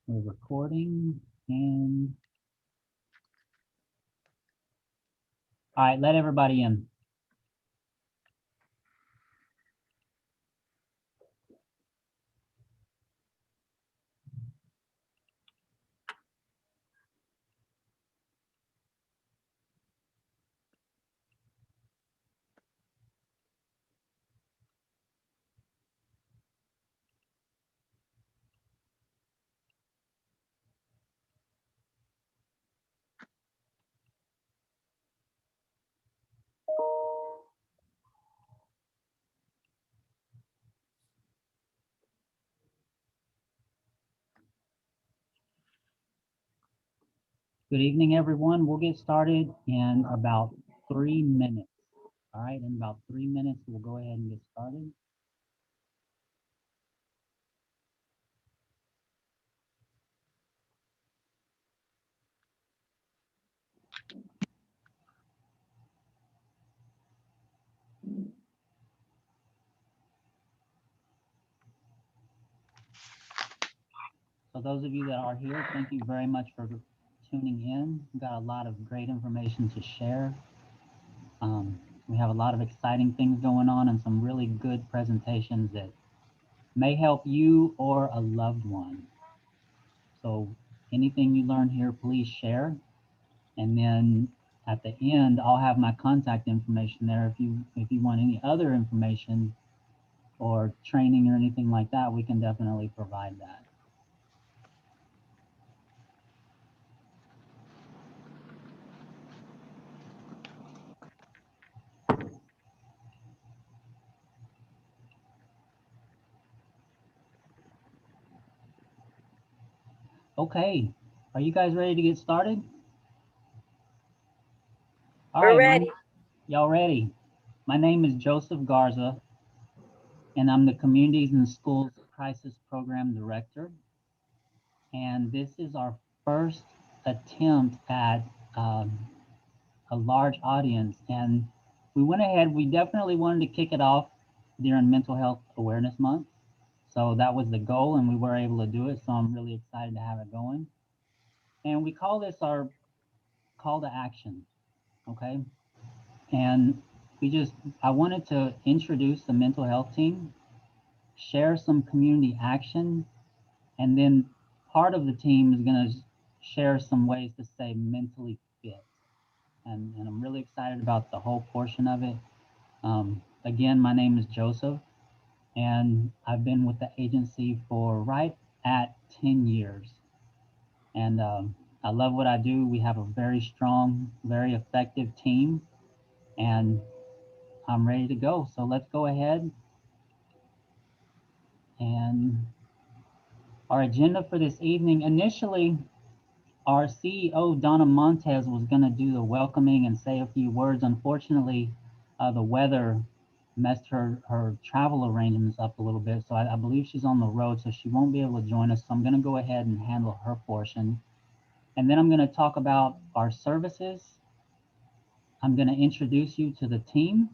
We're recording and all right, let everybody in. Good evening, everyone. We'll get started in about 3 minutes. All right, in about 3 minutes, we'll go ahead and get started. So those of you that are here, thank you very much for tuning in. We've got a lot of great information to share. We have a lot of exciting things going on and some really good presentations that may help you or a loved one. So anything you learn here, please share. And then at the end, I'll have my contact information there. If you want any other information or training or anything like that, we can definitely provide that. Okay, are you guys ready to get started? All We're right, ready. y'all ready? My name is Joseph Garza, and I'm the Communities and Schools Crisis Program Director. And this is our first attempt at a large audience. And we went ahead, we definitely wanted to kick it off during Mental Health Awareness Month. So that was the goal, and we were able to do it. So I'm really excited to have it going. And we call this our call to action. Okay. And I wanted to introduce the mental health team, share some community action, and then part of the team is going to share some ways to stay mentally fit. And I'm really excited about the whole portion of it. Again, my name is Joseph, and I've been with the agency for right at 10 years. And I love what I do. We have a very strong, very effective team, and I'm ready to go. So let's go ahead. And our agenda for this evening, initially, our CEO, Donna Montez, was going to do the welcoming and say a few words. Unfortunately, the weather messed her travel arrangements up a little bit. So I believe she's on the road, so she won't be able to join us. So I'm going to go ahead and handle her portion. And then I'm going to talk about our services. I'm going to introduce you to the team.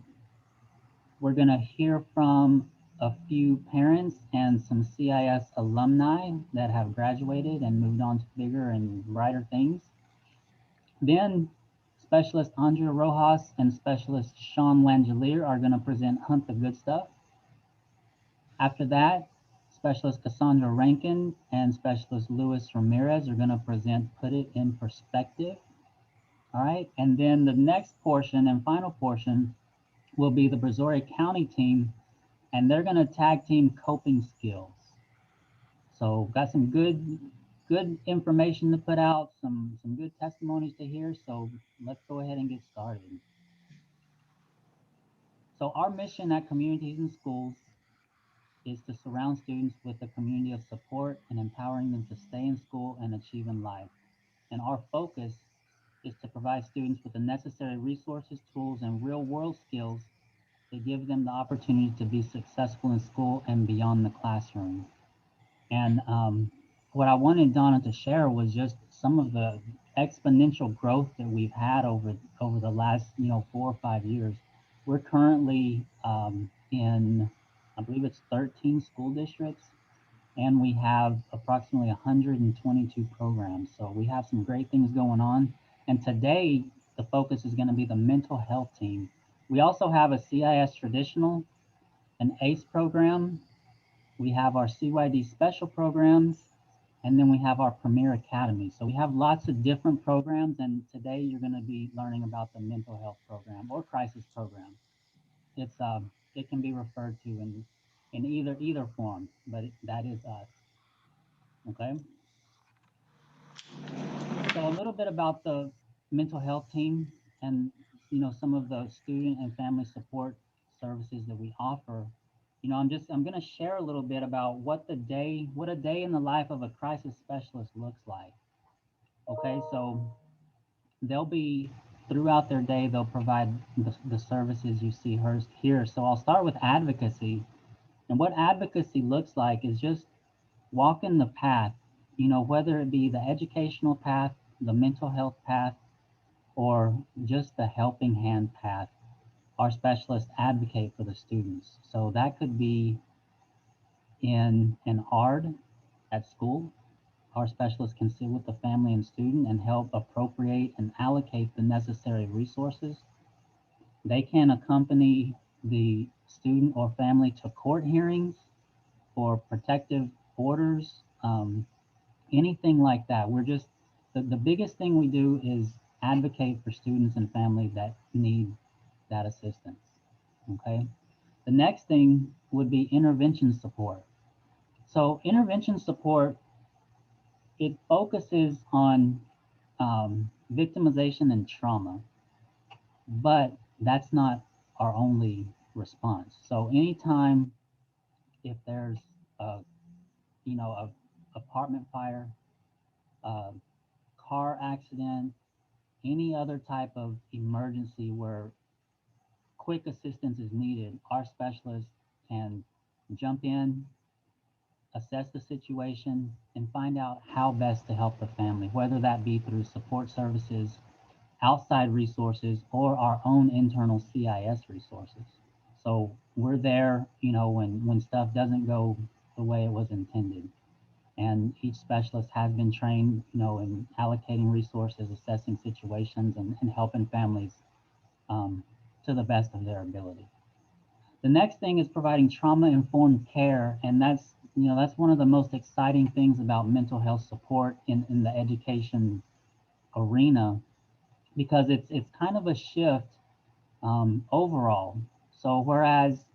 We're going to hear from a few parents and some CIS alumni that have graduated and moved on to bigger and brighter things. Then Specialist Andrea Rojas and Specialist Sean Langelier are going to present Hunt the Good Stuff. After that, Specialist Cassandra Rankin and Specialist Luis Ramirez are going to present Put It in Perspective. All right, and then the next portion and final portion will be the Brazoria County team, and they're going to tag team coping skills. So got some good information to put out, some good testimonies to hear. So let's go ahead and get started. So our mission at Communities and Schools is to surround students with a community of support and empowering them to stay in school and achieve in life. And our focus is to provide students with the necessary resources, tools, and real world skills to give them the opportunity to be successful in school and beyond the classroom. And what I wanted Donna to share was just some of the exponential growth that we've had over the last 4 or 5 years. We're currently in, I believe it's 13 school districts, and we have approximately 122 programs. So we have some great things going on. And today, the focus is going to be the mental health team. We also have a CIS traditional, an ACE program. We have our CYD special programs, and then we have our Premier Academy. So we have lots of different programs, and today you're going to be learning about the mental health program or crisis program. It's it can be referred to in either form, but that is us. Okay. So a little bit about the mental health team and some of the student and family support services that we offer. I'm going to share a little bit about what a day in the life of a crisis specialist looks like. Okay, so they'll be throughout their day they'll provide the services you see here. So I'll start with advocacy. And what advocacy looks like is just walking the path, whether it be the educational path, the mental health path, or just the helping hand path. Our specialists advocate for the students. So that could be in an ARD at school. Our specialists can sit with the family and student and help appropriate and allocate the necessary resources. They can accompany the student or family to court hearings for protective orders, anything like that. The biggest thing we do is advocate for students and families that need that assistance. Okay. The next thing would be intervention support. So intervention support, it focuses on victimization and trauma, but that's not our only response. So anytime if there's a a apartment fire, a car accident, any other type of emergency where quick assistance is needed, our specialists can jump in, assess the situation, and find out how best to help the family, whether that be through support services, outside resources, or our own internal CIS resources. So we're there, when stuff doesn't go the way it was intended. And each specialist has been trained, in allocating resources, assessing situations, and helping families to the best of their ability. The next thing is providing trauma-informed care, and that's one of the most exciting things about mental health support in the education arena because it's kind of a shift overall. So whereas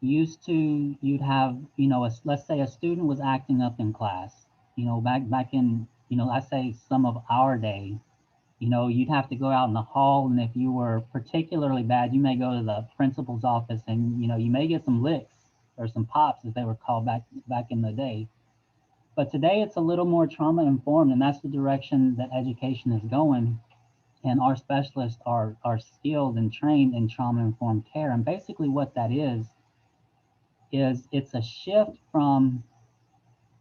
used to you'd have let's say a student was acting up in class, back in I say some of our day, you'd have to go out in the hall, and if you were particularly bad, you may go to the principal's office, and you may get some licks or some pops, as they were called back in the day. But today it's a little more trauma informed, and that's the direction that education is going. And our specialists are skilled and trained in trauma informed care. And basically, what that is it's a shift from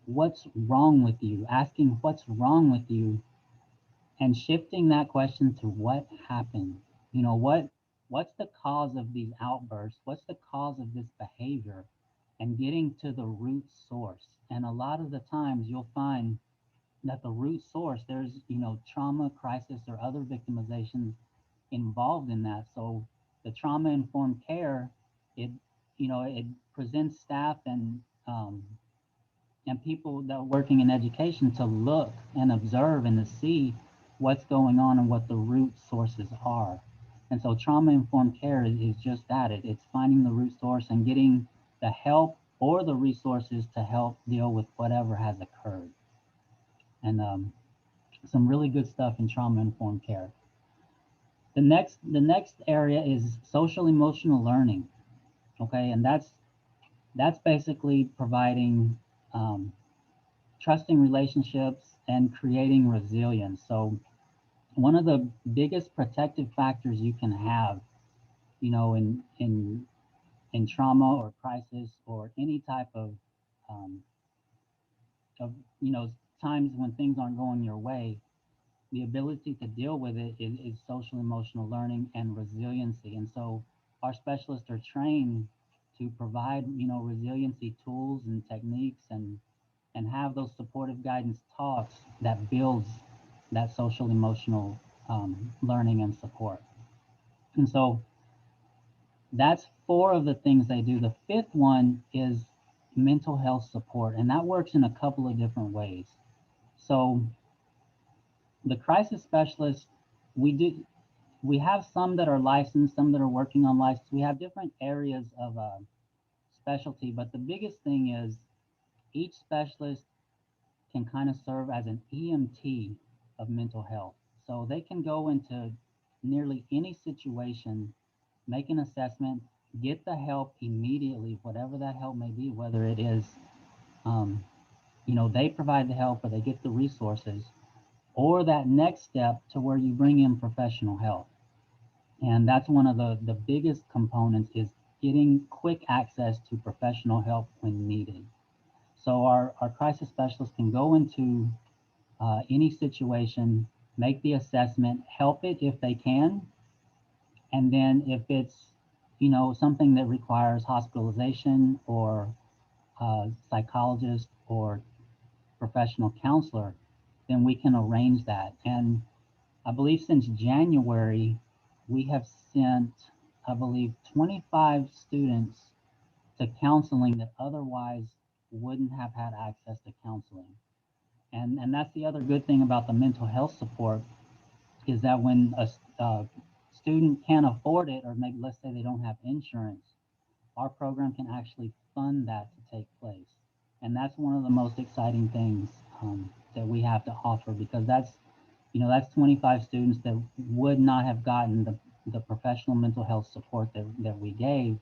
what's wrong with you, asking what's wrong with you, and shifting that question to what happened. What's the cause of these outbursts? What's the cause of this behavior? And getting to the root source. And a lot of the times you'll find that the root source, there's trauma, crisis, or other victimizations involved in that. So the trauma informed care, it it presents staff and people that are working in education to look and observe and to see what's going on and what the root sources are. And so trauma informed care is just that. It's finding the root source and getting the help or the resources to help deal with whatever has occurred. And some really good stuff in trauma informed care. The next area is social emotional learning. Okay, and that's basically providing trusting relationships and creating resilience. So one of the biggest protective factors you can have, in trauma or crisis or any type um, of times when things aren't going your way, the ability to deal with it is social emotional learning and resiliency. And so our specialists are trained to provide resiliency tools and techniques, and and have those supportive guidance talks that builds that social emotional learning and support. And so that's four of the things they do. The fifth one is mental health support, and that works in a couple of different ways. So the crisis specialists, we do we have some that are licensed, some that are working on license. We have different areas of specialty, but the biggest thing is each specialist can kind of serve as an EMT of mental health. So they can go into nearly any situation, make an assessment, get the help immediately, whatever that help may be, whether it is, um, they provide the help or they get the resources, or that next step to where you bring in professional help. And that's one of the biggest components is getting quick access to professional help when needed. So our crisis specialists can go into any situation, make the assessment, help it if they can, and then if it's something that requires hospitalization or psychologist or professional counselor, then we can arrange that. And I believe since January, we have sent, I believe, 25 students to counseling that otherwise wouldn't have had access to counseling. And that's the other good thing about the mental health support is that when a student can't afford it, or maybe let's say they don't have insurance, our program can actually fund that to take place. And that's one of the most exciting things that we have to offer, because that's 25 students that would not have gotten the professional mental health support that we gave,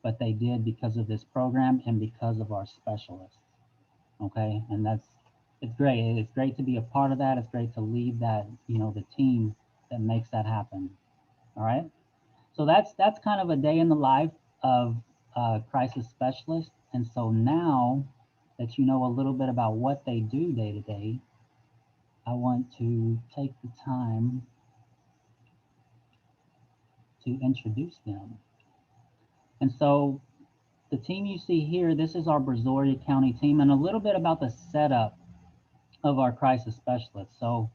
but they did because of this program and because of our specialists. Okay. And it's great. It's great to be a part of that. It's great to lead that, the team that makes that happen. All right. So that's kind of a day in the life of a crisis specialist. And so now that you know a little bit about what they do day to day, I want to take the time to introduce them. And so the team you see here, this is our Brazoria County team, and a little bit about the setup of our crisis specialists. So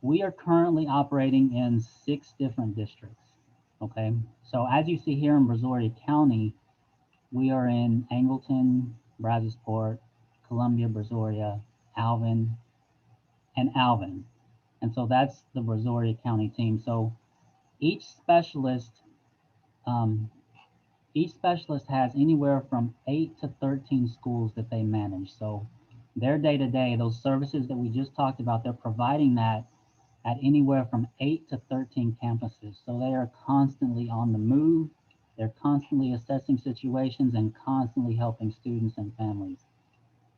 we are currently operating in 6 different districts. Okay. So as you see here in Brazoria County, we are in Angleton, Brazosport, Columbia, Brazoria, Alvin, and Alvin. And so that's the Brazoria County team. So each specialist, um, each specialist has anywhere from 8 to 13 schools that they manage. So their day to day, those services that we just talked about, they're providing that at anywhere from 8 to 13 campuses. So they are constantly on the move. They're constantly assessing situations and constantly helping students and families.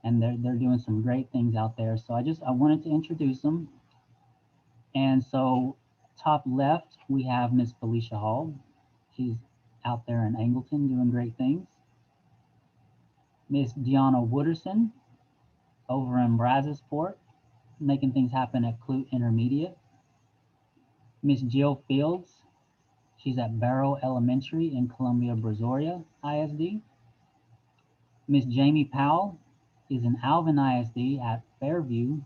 And they're doing some great things out there. So I wanted to introduce them. And so top left, we have Miss Felicia Hall. She's out there in Angleton doing great things. Miss Deanna Wooderson over in Brazosport, making things happen at Clute Intermediate. Miss Jill Fields, she's at Barrow Elementary in Columbia, Brazoria ISD. Miss Jamie Powell is in Alvin ISD at Fairview.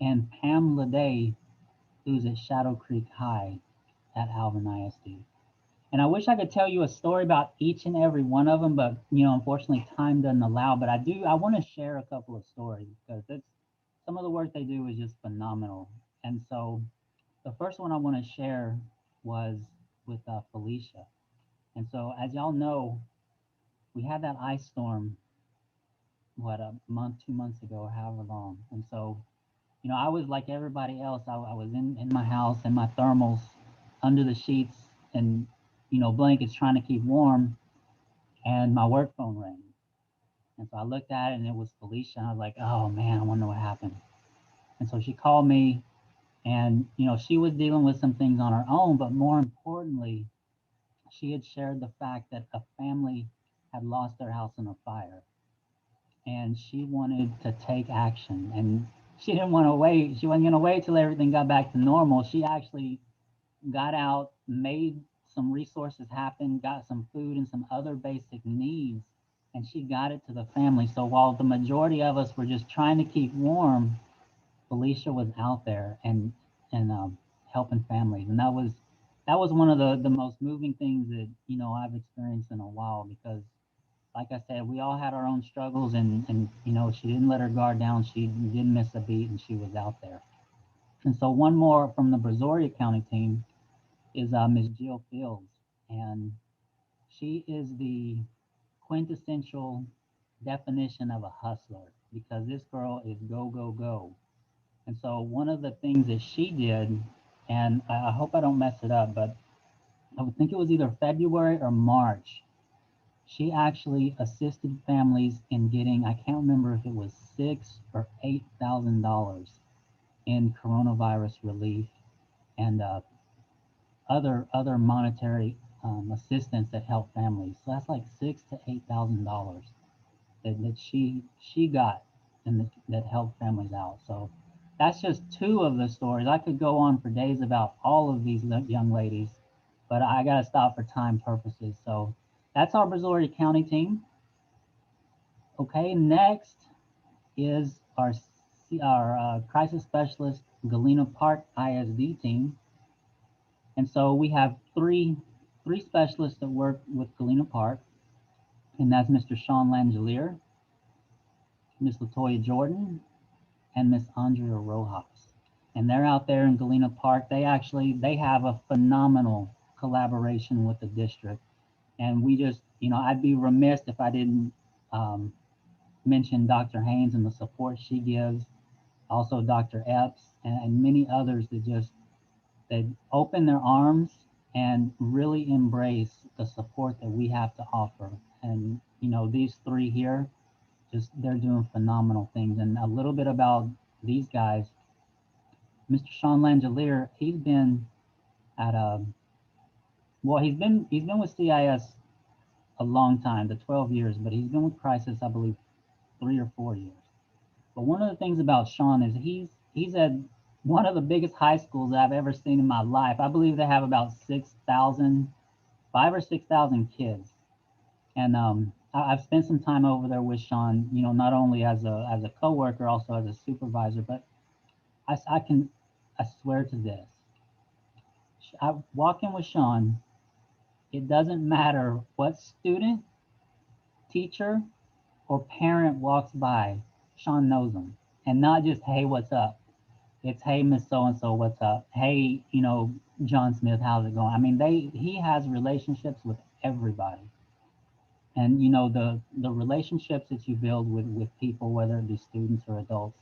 And Pam Leday, who's at Shadow Creek High at Alvin ISD. And I wish I could tell you a story about each and every one of them, but unfortunately time doesn't allow. But I want to share a couple of stories because it's some of the work they do is just phenomenal. And so the first one I want to share was with Felicia. And so as y'all know, we had that ice storm, what, a month, 2 months ago, or however long. And so, I was like everybody else. I was in my house in my thermals under the sheets and, blankets trying to keep warm. And my work phone rang. And so I looked at it and it was Felicia. And I was like, oh man, I wonder what happened. And so she called me and, she was dealing with some things on her own. But more importantly, she had shared the fact that a family had lost their house in a fire. And she wanted to take action. And she didn't want to wait. She wasn't going to wait till everything got back to normal. She actually got out, made some resources happen, got some food and some other basic needs, and she got it to the family. So while the majority of us were just trying to keep warm, Felicia was out there and helping families, and that was one of the most moving things that I've experienced in a while because, like I said, we all had our own struggles, and she didn't let her guard down. She didn't miss a beat, and she was out there. And so one more from the Brazoria County team is Miss Jill Fields, and she is the quintessential definition of a hustler because this girl is go go go. And so one of the things that she did, and I hope I don't mess it up, but I would think it was either February or March. She actually assisted families in getting, I can't remember if it was $6,000 or $8,000 in coronavirus relief and other monetary assistance that help families. So that's like $6,000 to $8,000 that she got and that helped families out. So that's just two of the stories. I could go on for days about all of these young ladies, but I got to stop for time purposes. So that's our Brazoria County team. Okay, next is our crisis specialist Galena Park ISD team. And so we have three specialists that work with Galena Park, and that's Mr. Sean Langelier, Miss Latoya Jordan, and Miss Andrea Rojas. And they're out there in Galena Park. They have a phenomenal collaboration with the district. And we just, I'd be remiss if I didn't um, mention Dr. Haynes and the support she gives, also Dr. Epps and many others that just they open their arms and really embrace the support that we have to offer. And these three here, just they're doing phenomenal things. And a little bit about these guys. Mr. Sean Langelier, he's been at a well, he's been with CIS a long time, the 12 years, but he's been with Crisis, I believe, 3 or 4 years. But one of the things about Sean is he's at one of the biggest high schools that I've ever seen in my life. I believe they have about 6,000, 5 or 6,000 kids. And I've spent some time over there with Sean, not only as a coworker, also as a supervisor. But I swear to this, I walk in with Sean. It doesn't matter what student, teacher, or parent walks by, Sean knows them, and not just hey, what's up. It's hey, Miss So and So, what's up? Hey, John Smith, how's it going? I mean, he has relationships with everybody. And the relationships that you build with people, whether it be students or adults,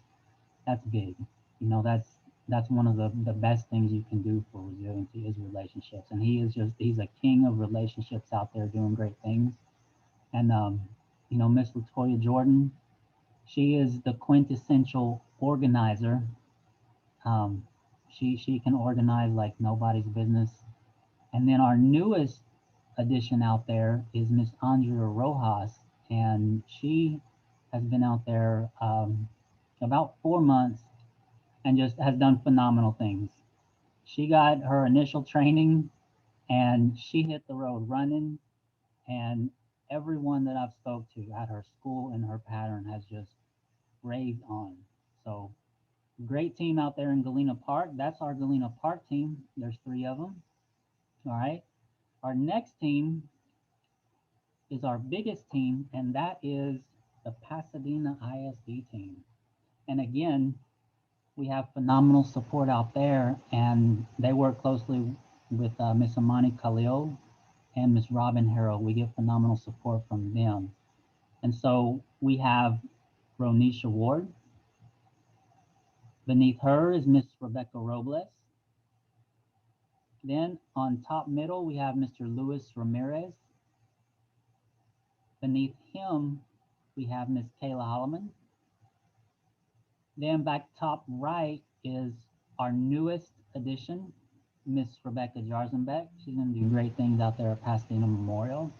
that's big. That's one of the best things you can do for resiliency is relationships. And he's a king of relationships out there doing great things. And Miss Latoya Jordan, she is the quintessential organizer. um, she can organize like nobody's business. And then our newest addition out there is Miss Andrea Rojas, and she has been out there about 4 months and just has done phenomenal things. She got her initial training and she hit the road running, and everyone that I've spoke to at her school and her pattern has just raved on. So great team out there in Galena Park. That's our Galena Park team. There's three of them. All right. Our next team is our biggest team, and that is the Pasadena ISD team. And again, we have phenomenal support out there, and they work closely with Miss Amani Khalil and Miss Robin Harrell. We get phenomenal support from them. And so we have Ronisha Ward. Beneath her is Miss Rebecca Robles. Then on top middle, we have Mr. Luis Ramirez. Beneath him, we have Miss Kayla Holloman. Then back top right is our newest addition, Miss Rebecca Jarzenbeck. She's going to do great things out there at Pasadena Memorial.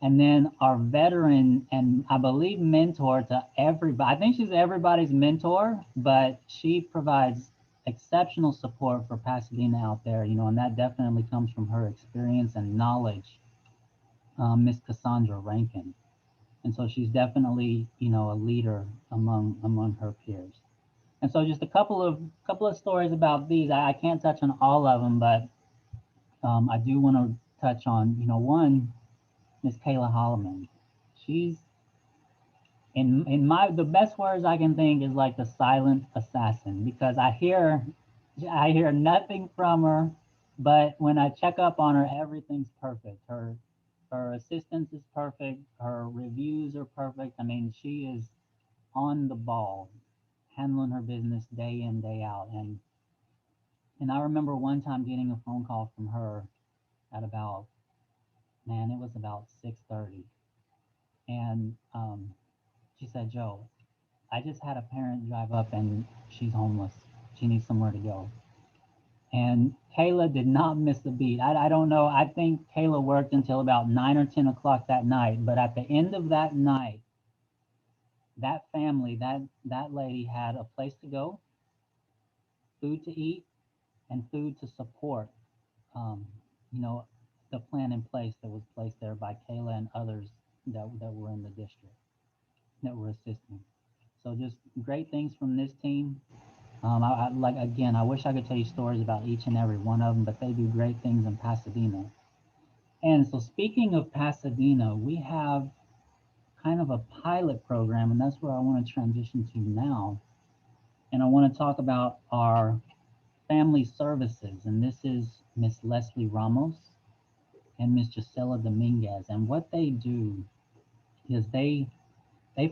And then our veteran and I believe mentor to everybody. I think she's everybody's mentor, but she provides exceptional support for Pasadena out there, and that definitely comes from her experience and knowledge, Miss Cassandra Rankin. And so she's definitely, a leader among her peers. And so just a couple of stories about these. I can't touch on all of them, but I do want to touch on, one, Miss Kayla Holloman. She's in my the best words I can think is like the silent assassin, because I hear nothing from her, but when I check up on her, everything's perfect. Her assistance is perfect. Her reviews are perfect. I mean, she is on the ball, handling her business day in, day out. And I remember one time getting a phone call from her at about, man, it was about 6:30, and she said, "Joe, I just had a parent drive up and she's homeless. She needs somewhere to go." And Kayla did not miss a beat. I don't know. I think Kayla worked until about 9 or 10 o'clock that night. But at the end of that night, that family, that lady had a place to go, food to eat, and food to support. Um, you know, the plan in place that was placed there by Kayla and others that were in the district that were assisting. So just great things from this team. I like again. I wish I could tell you stories about each and every one of them, but they do great things in Pasadena. And so, speaking of Pasadena, we have kind of a pilot program, and that's where I want to transition to now. And I want to talk about our family services, and this is Miss Leslie Ramos and Miss Gisela Dominguez. And what they do is they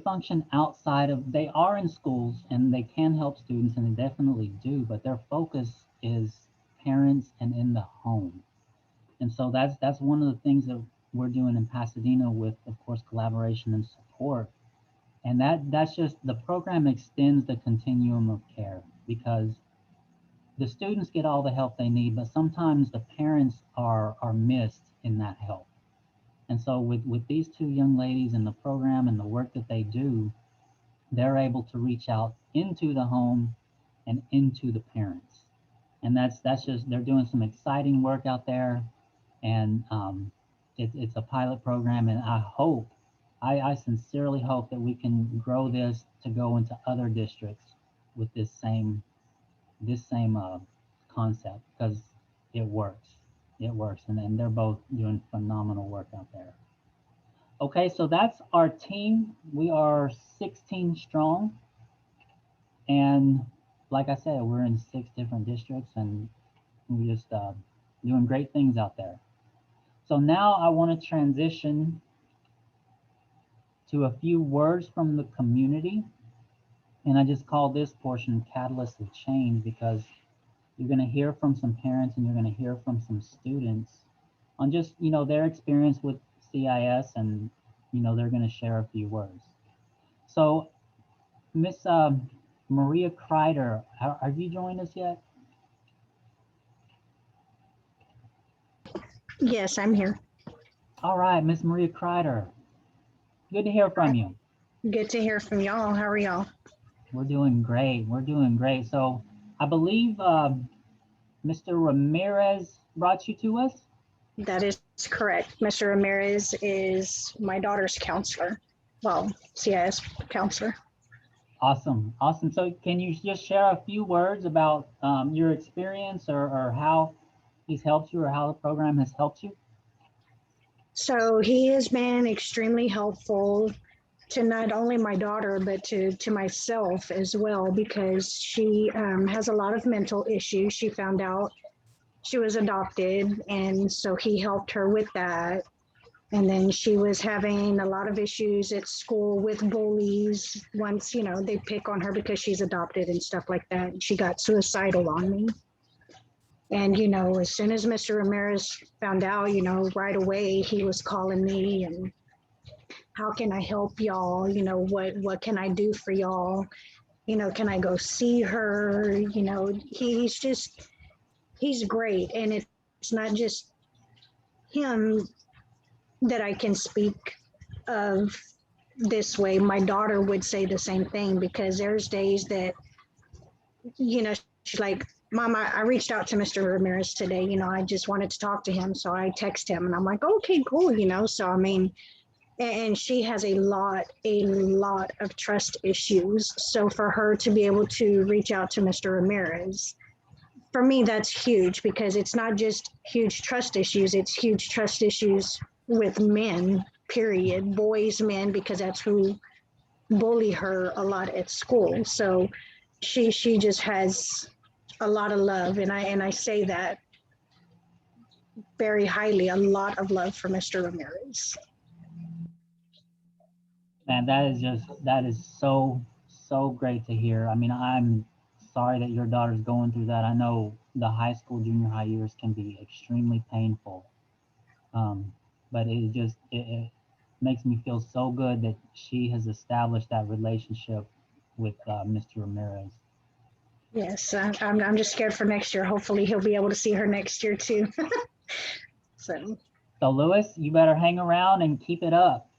function outside of, they are in schools and they can help students, and they definitely do, but their focus is parents and in the home. And so that's one of the things that we're doing in Pasadena with, of course, collaboration and support. And that's just, the program extends the continuum of care, because the students get all the help they need, but sometimes the parents are missed in that help. And so with these two young ladies and the program and the work that they do, they're able to reach out into the home and into the parents. And that's just, they're doing some exciting work out there. And it's a pilot program, and I sincerely hope that we can grow this to go into other districts with this same concept, because it works. It works, and they're both doing phenomenal work out there. Okay, so that's our team. We are 16 strong, and like I said, we're in 6 different districts, and we just doing great things out there. So now I want to transition to a few words from the community, and I just call this portion Catalyst of Change, because you're going to hear from some parents and you're going to hear from some students on just, their experience with CIS, and, they're going to share a few words. So, Miss Maria Kreider, have you joined us yet? Yes, I'm here. All right, Miss Maria Kreider, good to hear from you. Good to hear from y'all. How are y'all? We're doing great. We're doing great. So, I believe Mr. Ramirez brought you to us. That is correct. Mr. Ramirez is my daughter's counselor. Well, CIS counselor. Awesome. Awesome. So can you just share a few words about your experience, or how he's helped you, or how the program has helped you? So he has been extremely helpful to not only my daughter, but to myself as well, because she has a lot of mental issues. She found out she was adopted, and so he helped her with that. And then she was having a lot of issues at school with bullies. Once, they pick on her because she's adopted and stuff like that. And she got suicidal on me. And, as soon as Mr. Ramirez found out, right away he was calling me and how can I help y'all? What can I do for y'all? Can I go see her? He's great. And it's not just him that I can speak of this way. My daughter would say the same thing, because there's days that, she's like, Mom, I reached out to Mr. Ramirez today. I just wanted to talk to him. So I text him and I'm like, okay, cool. So, I mean, and she has a lot of trust issues. So for her to be able to reach out to Mr. Ramirez, for me, that's huge because it's not just huge trust issues, it's huge trust issues with men, period, boys, men, because that's who bully her a lot at school. So she just has a lot of love, and I say that very highly, a lot of love for Mr. Ramirez. Man, that is so great to hear. I mean, I'm sorry that your daughter's going through that. I know the high school, junior high years can be extremely painful. Um, but it makes me feel so good that she has established that relationship with Mr. Ramirez. Yes, I'm just scared for next year. Hopefully, he'll be able to see her next year too. So, So Lewis, you better hang around and keep it up.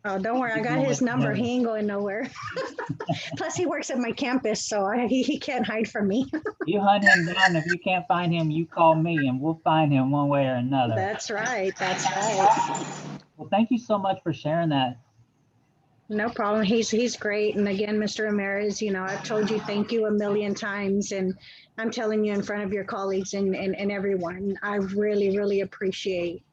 oh, don't worry, I Keep got doing his what you're number. doing. He ain't going nowhere. Plus, he works at my campus, so he can't hide from me. You hunt him down. If you can't find him, you call me, and we'll find him one way or another. That's right. That's right. Well, thank you so much for sharing that. No problem. He's great. And again, Mr. Ramirez, I've told you thank you a million times, and I'm telling you in front of your colleagues and everyone, I really, really appreciate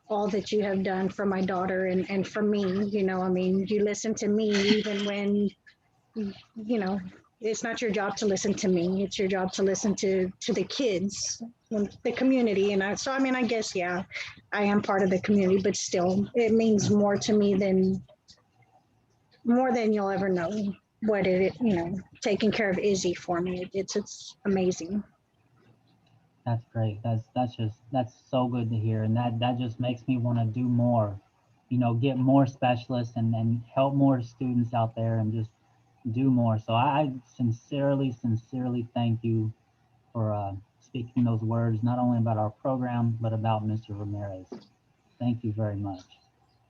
all that you have done for my daughter and for me. I mean, you listen to me even when, you know, it's not your job to listen to me. It's your job to listen to the kids, the community. So I mean, I guess, yeah, I am part of the community, but still, it means more than you'll ever know what taking care of Izzy for me. It's amazing. That's great. That's so good to hear, and that just makes me want to do more. You know, get more specialists and help more students out there, and just do more. So I sincerely thank you for speaking those words, not only about our program but about Mr. Ramirez. Thank you very much.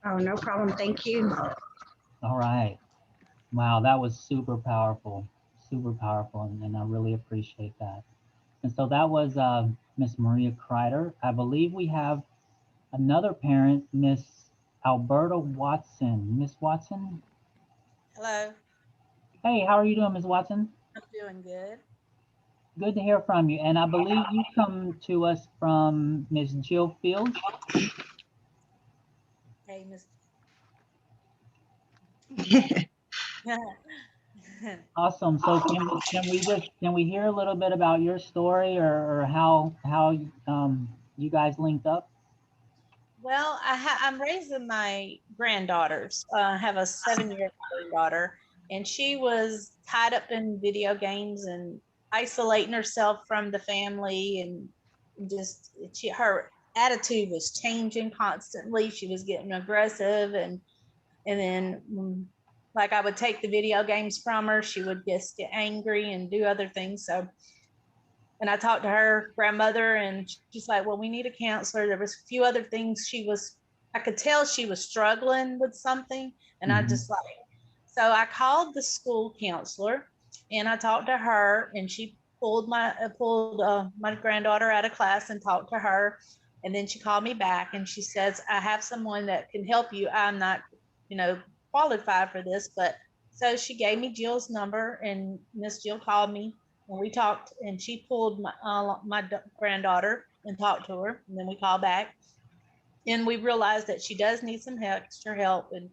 Oh, no problem. Thank you. All right. Wow, that was super powerful, and I really appreciate that. And so that was Miss Maria Kreider. I believe we have another parent, Miss Alberta Watson. Miss Watson, Hello, hey, how are you doing, Miss Watson? I'm doing good. Good to hear from you. And I believe you come to us from Miss Jill Fields. Hey, Miss. Awesome. So can we hear a little bit about your story, or how you guys linked up? Well, I'm raising my granddaughters. I have a 7-year granddaughter, and she was tied up in video games and isolating herself from the family, and just her attitude was changing constantly. She was getting aggressive, and then like I would take the video games from her, she would just get angry and do other things. So, and I talked to her grandmother, and she's like, well, we need a counselor. There was a few other things I could tell she was struggling with something. And I Hmm. just like, so I called the school counselor and I talked to her, and she pulled my granddaughter out of class and talked to her. And then she called me back and she says, I have someone that can help you. I'm not, you know, qualified for this, but so she gave me Jill's number, and Miss Jill called me and we talked, and she pulled my granddaughter and talked to her, and then we called back, and we realized that she does need some extra help, and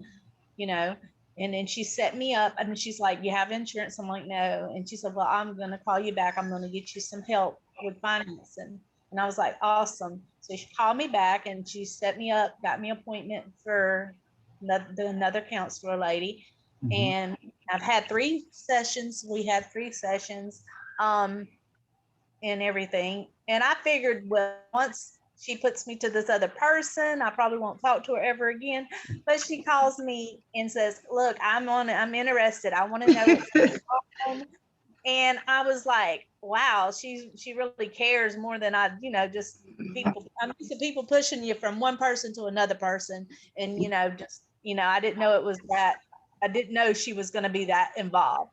you know, and then she set me up, and she's like, you have insurance? I'm like, no. And she said, well, I'm going to call you back, I'm going to get you some help with financing. And I was like, awesome. So she called me back and she set me up, got me an appointment for another counselor lady. Hmm. And I've had 3 sessions. We had 3 sessions. Um, and everything. And I figured, well, once she puts me to this other person, I probably won't talk to her ever again. But she calls me and says, look, I'm interested. I want to know what's going on. And I was like, wow, she really cares more than just people. I'm used to people pushing you from one person to another person. And, I didn't know it was that. I didn't know she was going to be that involved.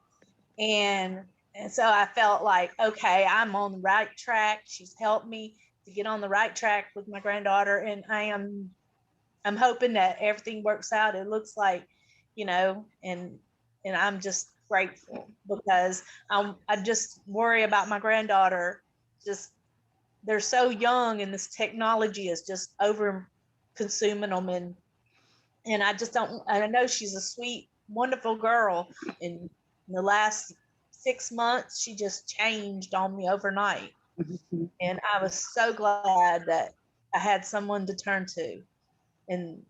And and so I felt like, okay, I'm on the right track. She's helped me to get on the right track with my granddaughter, and I am. I'm hoping that everything works out. It looks like, and I'm just grateful because I just worry about my granddaughter. Just they're so young, and this technology is just over consuming them, and I just don't. I know she's a sweet, wonderful girl. In the last 6 months, she just changed on me overnight, and I was so glad that I had someone to turn to, and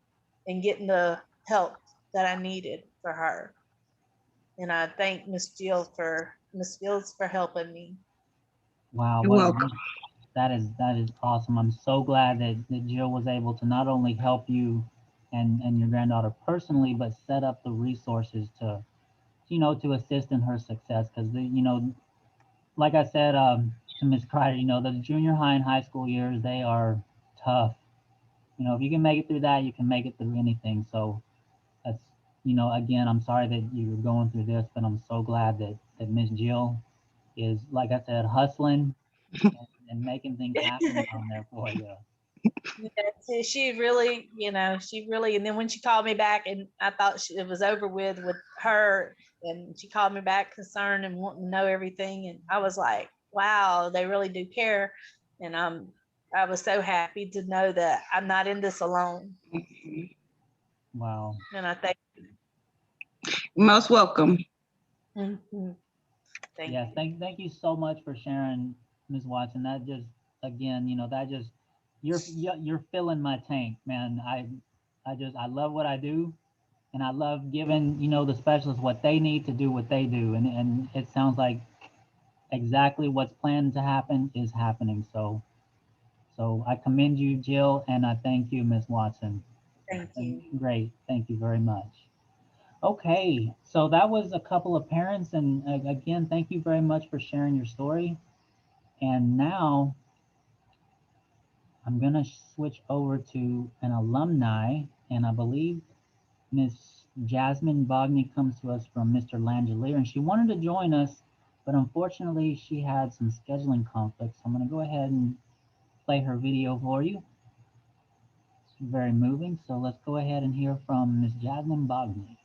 getting the help that I needed for her. And I thank Miss Fields for helping me. Wow, You're welcome. that is awesome. I'm so glad that Jill was able to not only help you and your granddaughter personally, but set up the resources to assist in her success. Because like I said to Miss Kreider, the junior high and high school years, they are tough. If you can make it through that, you can make it through anything. So that's, again, I'm sorry that you're going through this, but I'm so glad that Miss Jill is, like I said, hustling and making things happen down there for you. Yeah, she really, and then when she called me back, and I thought it was over with her, and she called me back concerned and wanting to know everything, and I was like, wow, they really do care, and I was so happy to know that I'm not in this alone, Wow. and I thank Most welcome. Mhm. Thank Yes, you. thank you so much for sharing, Ms. Watson. That just, again, that just, you're filling my tank, man. I love what I do, and I love giving the specialists what they need to do what they do, and it sounds like exactly what's planned to happen is happening. So I commend you, Jill, and I thank you, Ms. Watson. Thank And you. great, thank you very much. Okay, so that was a couple of parents, and again, thank you very much for sharing your story. And now I'm gonna switch over to an alumni, and I believe Miss Jasmine Bogney comes to us from Mr. Langelier, and she wanted to join us, but unfortunately she had some scheduling conflicts. So I'm gonna go ahead and play her video for you. It's very moving, so let's go ahead and hear from Miss Jasmine Bogney.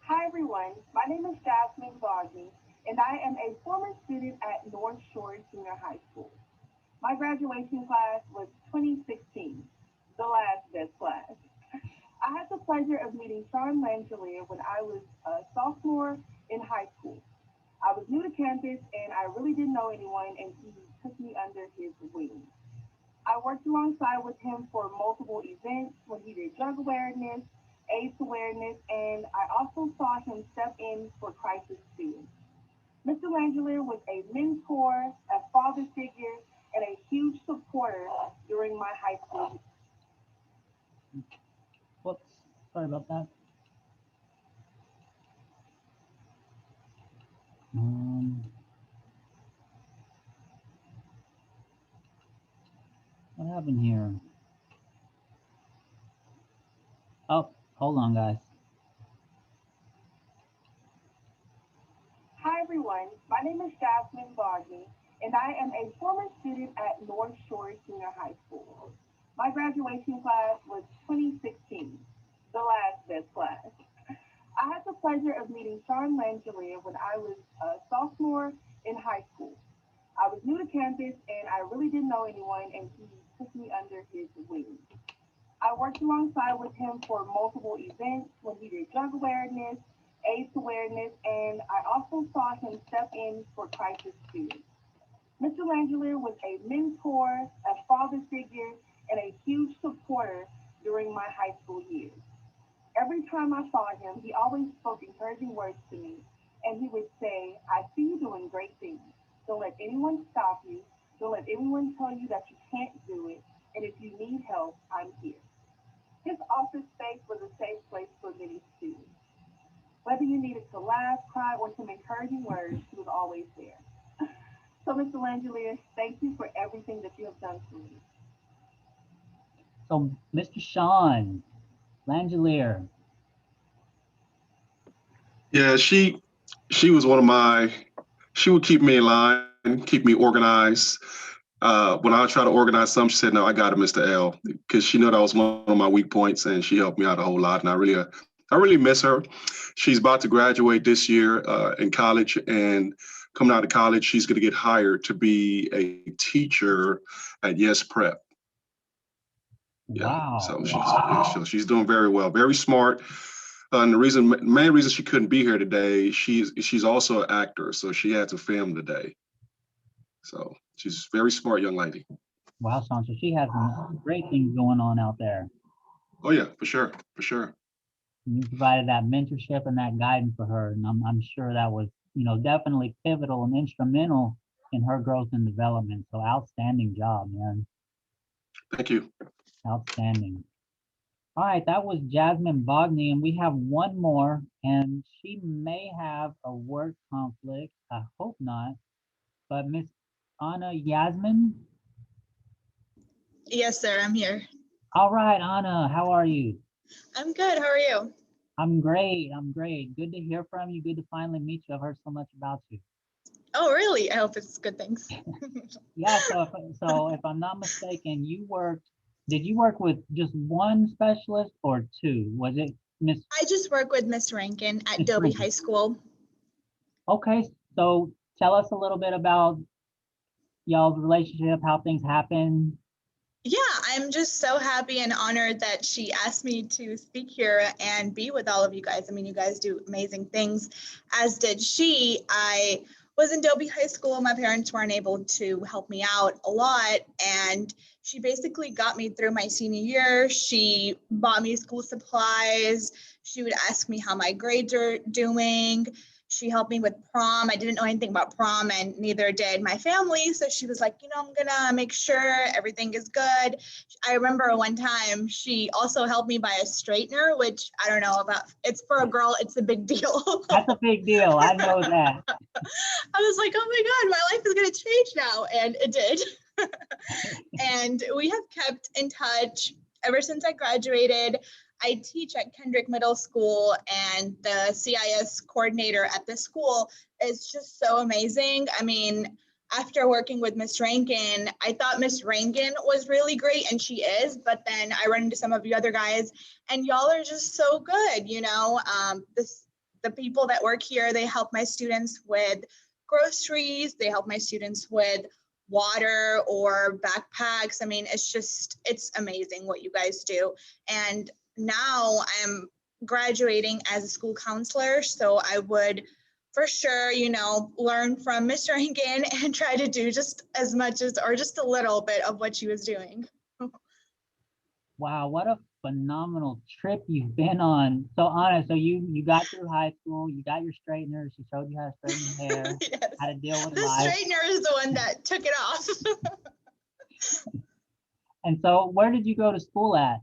Hi everyone, my name is Jasmine Boggy, and I am a former student at North Shore Junior High School. My graduation class was 2016, the last best class. I had the pleasure of meeting Sean Langelier when I was a sophomore in high school. I was new to campus and I really didn't know anyone, and he took me under his wing. I worked alongside with him for multiple events when he did drug awareness, AIDS awareness, and I also saw him step in for crisis students. Mr. Langelier was a mentor, a father figure, and a huge supporter during my high school. Whoops, sorry about that. Um, what happened here? Oh, hold on, guys. Hi everyone, my name is Jasmine Boggy, and I am a former student at North Shore Junior High School. My graduation class was 2016, the last best class. I had the pleasure of meeting Sean Langelier when I was a sophomore in high school. I was new to campus and I really didn't know anyone, and he took me under his wing. I worked alongside with him for multiple events when he did drug awareness, AIDS awareness, and I also saw him step in for crisis students. Mr. Langelier was a mentor, a father figure, and a huge supporter during my high school years. Every time I saw him, he always spoke encouraging words to me, and he would say, I see you doing great things. Don't let anyone stop you. Don't let anyone tell you that you can't do it. And if you need help, I'm here. His office space was a safe place for many students. Whether you needed to laugh, cry, or some encouraging words, he was always there. So, Mr. Langelier, thank you for everything that you have done for me. So, Mr. Sean Langelier. Yeah, she was one of my. She would keep me in line, keep me organized. when I try to organize something, she said, "No, I got it, Mr. L," because she knew that was one of my weak points, and she helped me out a whole lot. And I really miss her. She's about to graduate this year in college, and coming out of college, she's going to get hired to be a teacher at Yes Prep. Yeah, Wow. so she's doing very well, very smart. And the main reason she couldn't be here today, she's also an actor, so she had to film today. So she's a very smart young lady. Wow, Sean. So she has some great things going on out there. Oh yeah, for sure, for sure. And you provided that mentorship and that guidance for her, and I'm sure that was, definitely pivotal and instrumental in her growth and development. So outstanding job, man. Thank you. Outstanding. All right, that was Jasmine Bogney, and we have one more, and she may have a work conflict. I hope not. But Miss Anna Yasmin. Yes, sir. I'm here. All right, Anna, how are you? I'm good. How are you? I'm great. I'm great. Good to hear from you. Good to finally meet you. I've heard so much about you. Oh, really? I hope it's good things. Yeah, so if I'm not mistaken, did you work with just one specialist or two? Was it Miss? I just work with Miss Rankin at Miss Dobie Rankin. High School. Okay, so tell us a little bit about y'all's relationship, how things happen. Yeah, I'm just so happy and honored that she asked me to speak here and be with all of you guys. I mean, you guys do amazing things, as did she. I was in Dobie High School. My parents weren't able to help me out a lot, and she basically got me through my senior year. She bought me school supplies. She would ask me how my grades are doing. She helped me with prom. I didn't know anything about prom, and neither did my family. So she was like, I'm going to make sure everything is good. I remember one time she also helped me buy a straightener, which I don't know about. It's for a girl. It's a big deal. That's a big deal. I know that. I was like, oh my God, my life is going to change now. And it did. And we have kept in touch ever since I graduated. I teach at Kendrick Middle School, and the CIS coordinator at the school is just so amazing. I mean, after working with Miss Rankin, I thought Miss Rankin was really great, and she is, but then I run into some of you other guys, and y'all are just so good, the people that work here, they help my students with groceries, they help my students with water or backpacks. I mean, it's amazing what you guys do. And now I'm graduating as a school counselor, so I would for sure, learn from Miss Rankin and try to do just as much as, or just a little bit of what she was doing. Wow, what a phenomenal trip you've been on. So Anna, so you got through high school, you got your straightener, she showed you how to straighten your hair, Yes. how to deal with The life. straightener is the one that took it off. And so where did you go to school at?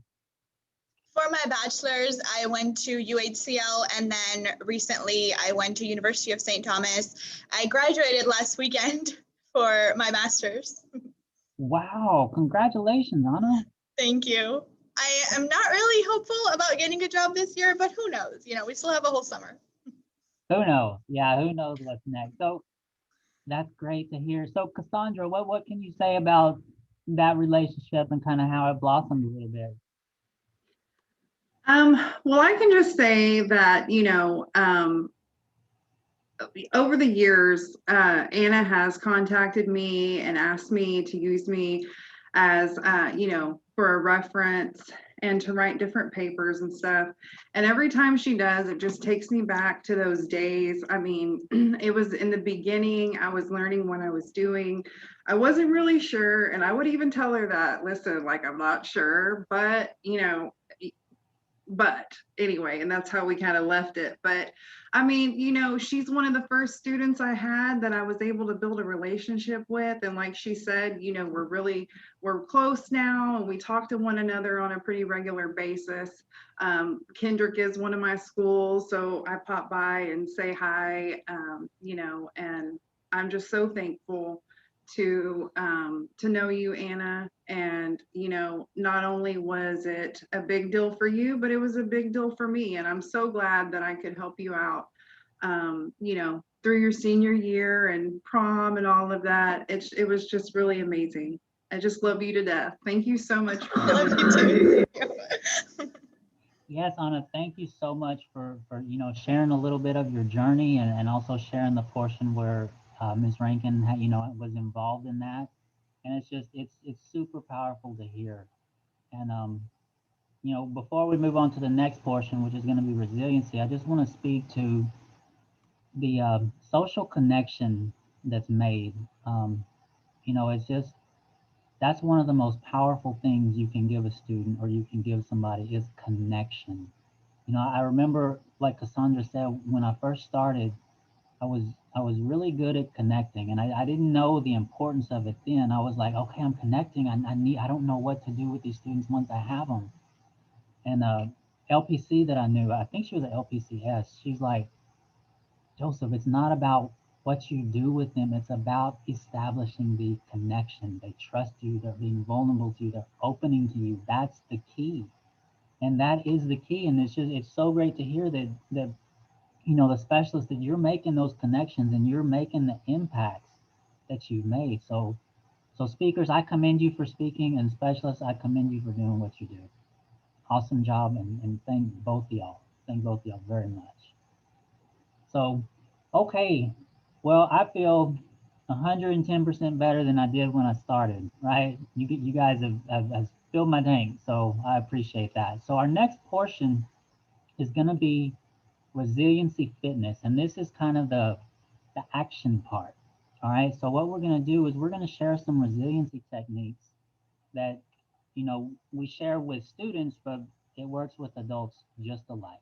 For my bachelor's, I went to UHCL, and then recently I went to University of St. Thomas. I graduated last weekend for my master's. Wow, congratulations, Anna. Thank you. I am not really hopeful about getting a job this year, but who knows? We still have a whole summer. Who knows? Yeah, who knows what's next. So that's great to hear. So Cassandra, what can you say about that relationship and kind of how it blossomed a little bit? Well, I can just say that, over the years, Anna has contacted me and asked me to use me as, for a reference and to write different papers and stuff. And every time she does, it just takes me back to those days. I mean, it was in the beginning, I was learning what I was doing. I wasn't really sure. And I would even tell her that, listen, like, I'm not sure, but anyway, and that's how we kind of left it. But I mean, she's one of the first students I had that I was able to build a relationship with. And like she said, we're close now, and we talk to one another on a pretty regular basis. Kendrick is one of my schools, so I pop by and say hi, and I'm just so thankful to know you, Anna. And not only was it a big deal for you, but it was a big deal for me, and I'm so glad that I could help you out. you know, through your senior year and prom and all of that. It was just really amazing. I just love you to death. Thank you so much. I love you too. Yes, Anna, thank you so much for sharing a little bit of your journey and also sharing the portion where Ms. Rankin was involved in that. And it's super powerful to hear. And before we move on to the next portion, which is going to be resiliency, I just want to speak to the social connection that's made. It's just that's one of the most powerful things you can give a student or you can give somebody is connection. I remember, like Cassandra said, when I first started, I was really good at connecting, and I didn't know the importance of it then. I was like, okay, I'm connecting. I don't know what to do with these students once I have them. And LPC that I knew, I think she was at LPCS. She's like, Joseph, it's not about what you do with them. It's about establishing the connection. They trust you. They're being vulnerable to you. They're opening to you. That's the key. And that is the key. And it's so great to hear that the specialist, that you're making those connections and you're making the impacts that you've made. So speakers, I commend you for speaking, and specialists, I commend you for doing what you do. Awesome job, and thank both of y'all. Thank both of y'all very much. So, okay. Well, I feel 110% better than I did when I started, right? You guys have filled my tank, so I appreciate that. So our next portion is going to be resiliency fitness, and this is kind of the action part. All right, so what we're going to do is we're going to share some resiliency techniques that we share with students, but it works with adults just alike.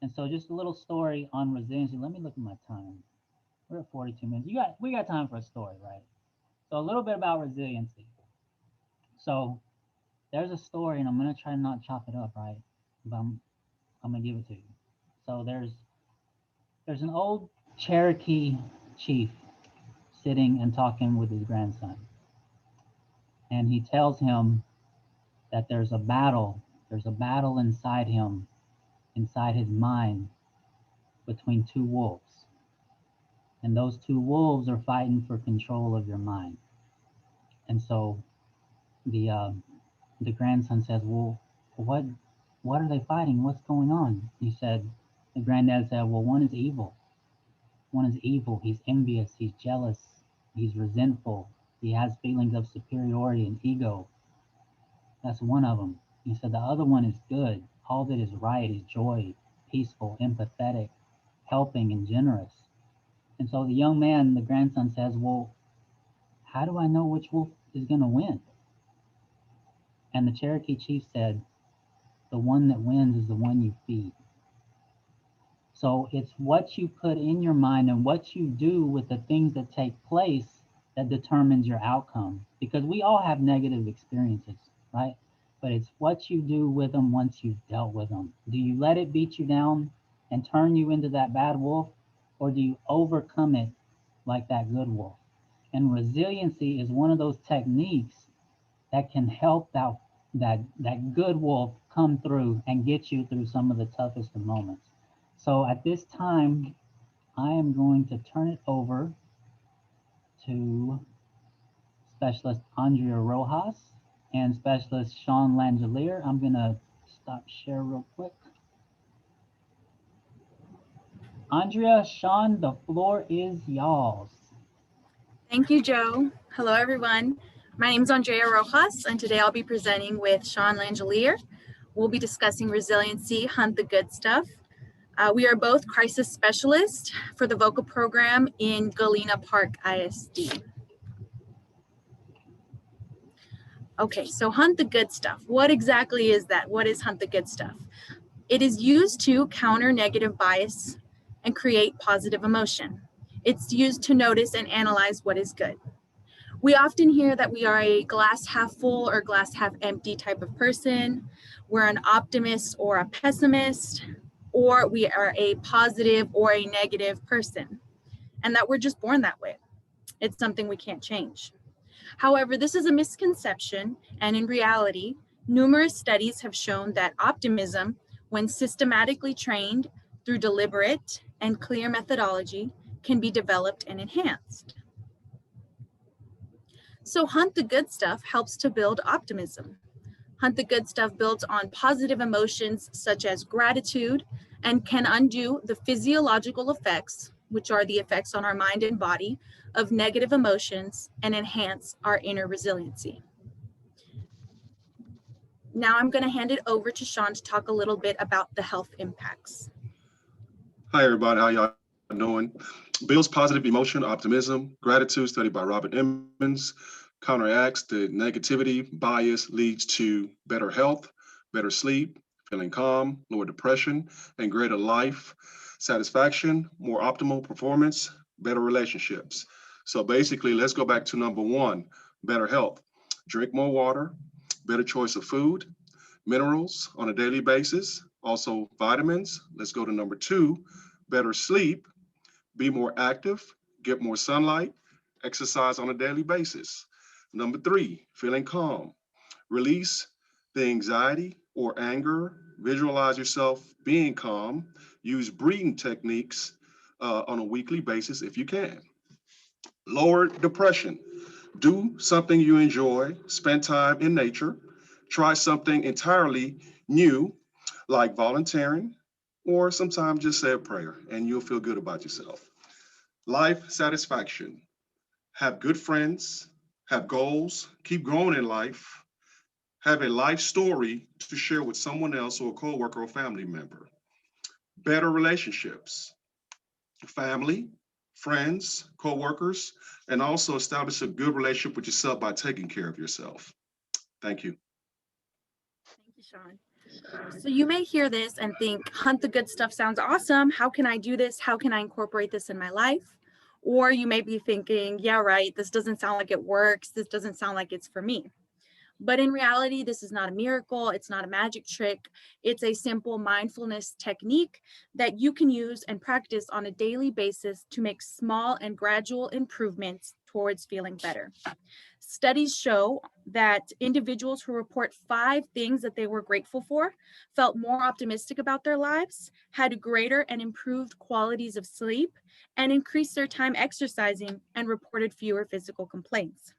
And so just a little story on resiliency. Let me look at my time. We're at 42 minutes. We got time for a story, right? So a little bit about resiliency. So there's a story, and I'm going to try to not chop it up, right? But I'm going to give it to you. So there's an old Cherokee chief sitting and talking with his grandson. And he tells him that there's a battle inside him, inside his mind, between two wolves. And those two wolves are fighting for control of your mind. And so the grandson says, well, what are they fighting? What's going on? The granddad said, well, one is evil. One is evil. He's envious. He's jealous. He's resentful. He has feelings of superiority and ego. That's one of them. He said the other one is good. All that is right is joy, peaceful, empathetic, helping, and generous. And so the young man, the grandson, says, well, how do I know which wolf is going to win? And the Cherokee chief said, the one that wins is the one you feed. So it's what you put in your mind and what you do with the things that take place that determines your outcome. Because we all have negative experiences, right? But it's what you do with them once you've dealt with them. Do you let it beat you down and turn you into that bad wolf? Or do you overcome it like that good wolf? And resiliency is one of those techniques that can help that good wolf come through and get you through some of the toughest of moments. So at this time, I am going to turn it over to Specialist Andrea Rojas and Specialist Sean Langelier. I'm going to stop share real quick. Andrea, Sean, the floor is y'all's. Thank you, Joe. Hello, everyone. My name is Andrea Rojas, and today I'll be presenting with Sean Langelier. We'll be discussing resiliency, hunt the good stuff. We are both crisis specialists for the vocal program in Galena Park ISD. Okay, so hunt the good stuff. What exactly is that? What is hunt the good stuff? It is used to counter negative bias and create positive emotion. It's used to notice and analyze what is good. We often hear that we are a glass half full or glass half empty type of person. We're an optimist or a pessimist, or we are a positive or a negative person, and that we're just born that way. It's something we can't change. However, this is a misconception, and in reality, numerous studies have shown that optimism, when systematically trained through deliberate and clear methodology can be developed and enhanced. So Hunt the Good Stuff helps to build optimism. Hunt the Good Stuff builds on positive emotions such as gratitude and can undo the physiological effects, which are the effects on our mind and body, of negative emotions and enhance our inner resiliency. Now I'm going to hand it over to Sean to talk a little bit about the health impacts. Hi, everybody. How y'all doing? Builds positive emotion, optimism, gratitude, studied by Robert Emmons, counteracts the negativity, bias, leads to better health, better sleep, feeling calm, lower depression, and greater life satisfaction, more optimal performance, better relationships. So basically, let's go back to number one, better health. Drink more water, better choice of food, minerals on a daily basis, also vitamins. Let's go to number two, better sleep, be more active, get more sunlight, exercise on a daily basis. Number three, feeling calm. Release the anxiety or anger, visualize yourself being calm, use breathing techniques on a weekly basis if you can. Lower depression. Do something you enjoy, spend time in nature, try something entirely new like volunteering, or sometimes just say a prayer and you'll feel good about yourself. Life satisfaction. Have good friends, have goals, keep growing in life, have a life story to share with someone else or a coworker or family member. Better relationships, family, friends, coworkers, and also establish a good relationship with yourself by taking care of yourself. Thank you. Thank you, Sean. So you may hear this and think, Hunt the Good Stuff sounds awesome. How can I do this? How can I incorporate this in my life? Or you may be thinking, yeah, right, this doesn't sound like it works. This doesn't sound like it's for me. But in reality, this is not a miracle. It's not a magic trick. It's a simple mindfulness technique that you can use and practice on a daily basis to make small and gradual improvements towards feeling better. Studies show that individuals who report 5 things that they were grateful for felt more optimistic about their lives, had greater and improved qualities of sleep, and increased their time exercising and reported fewer physical complaints.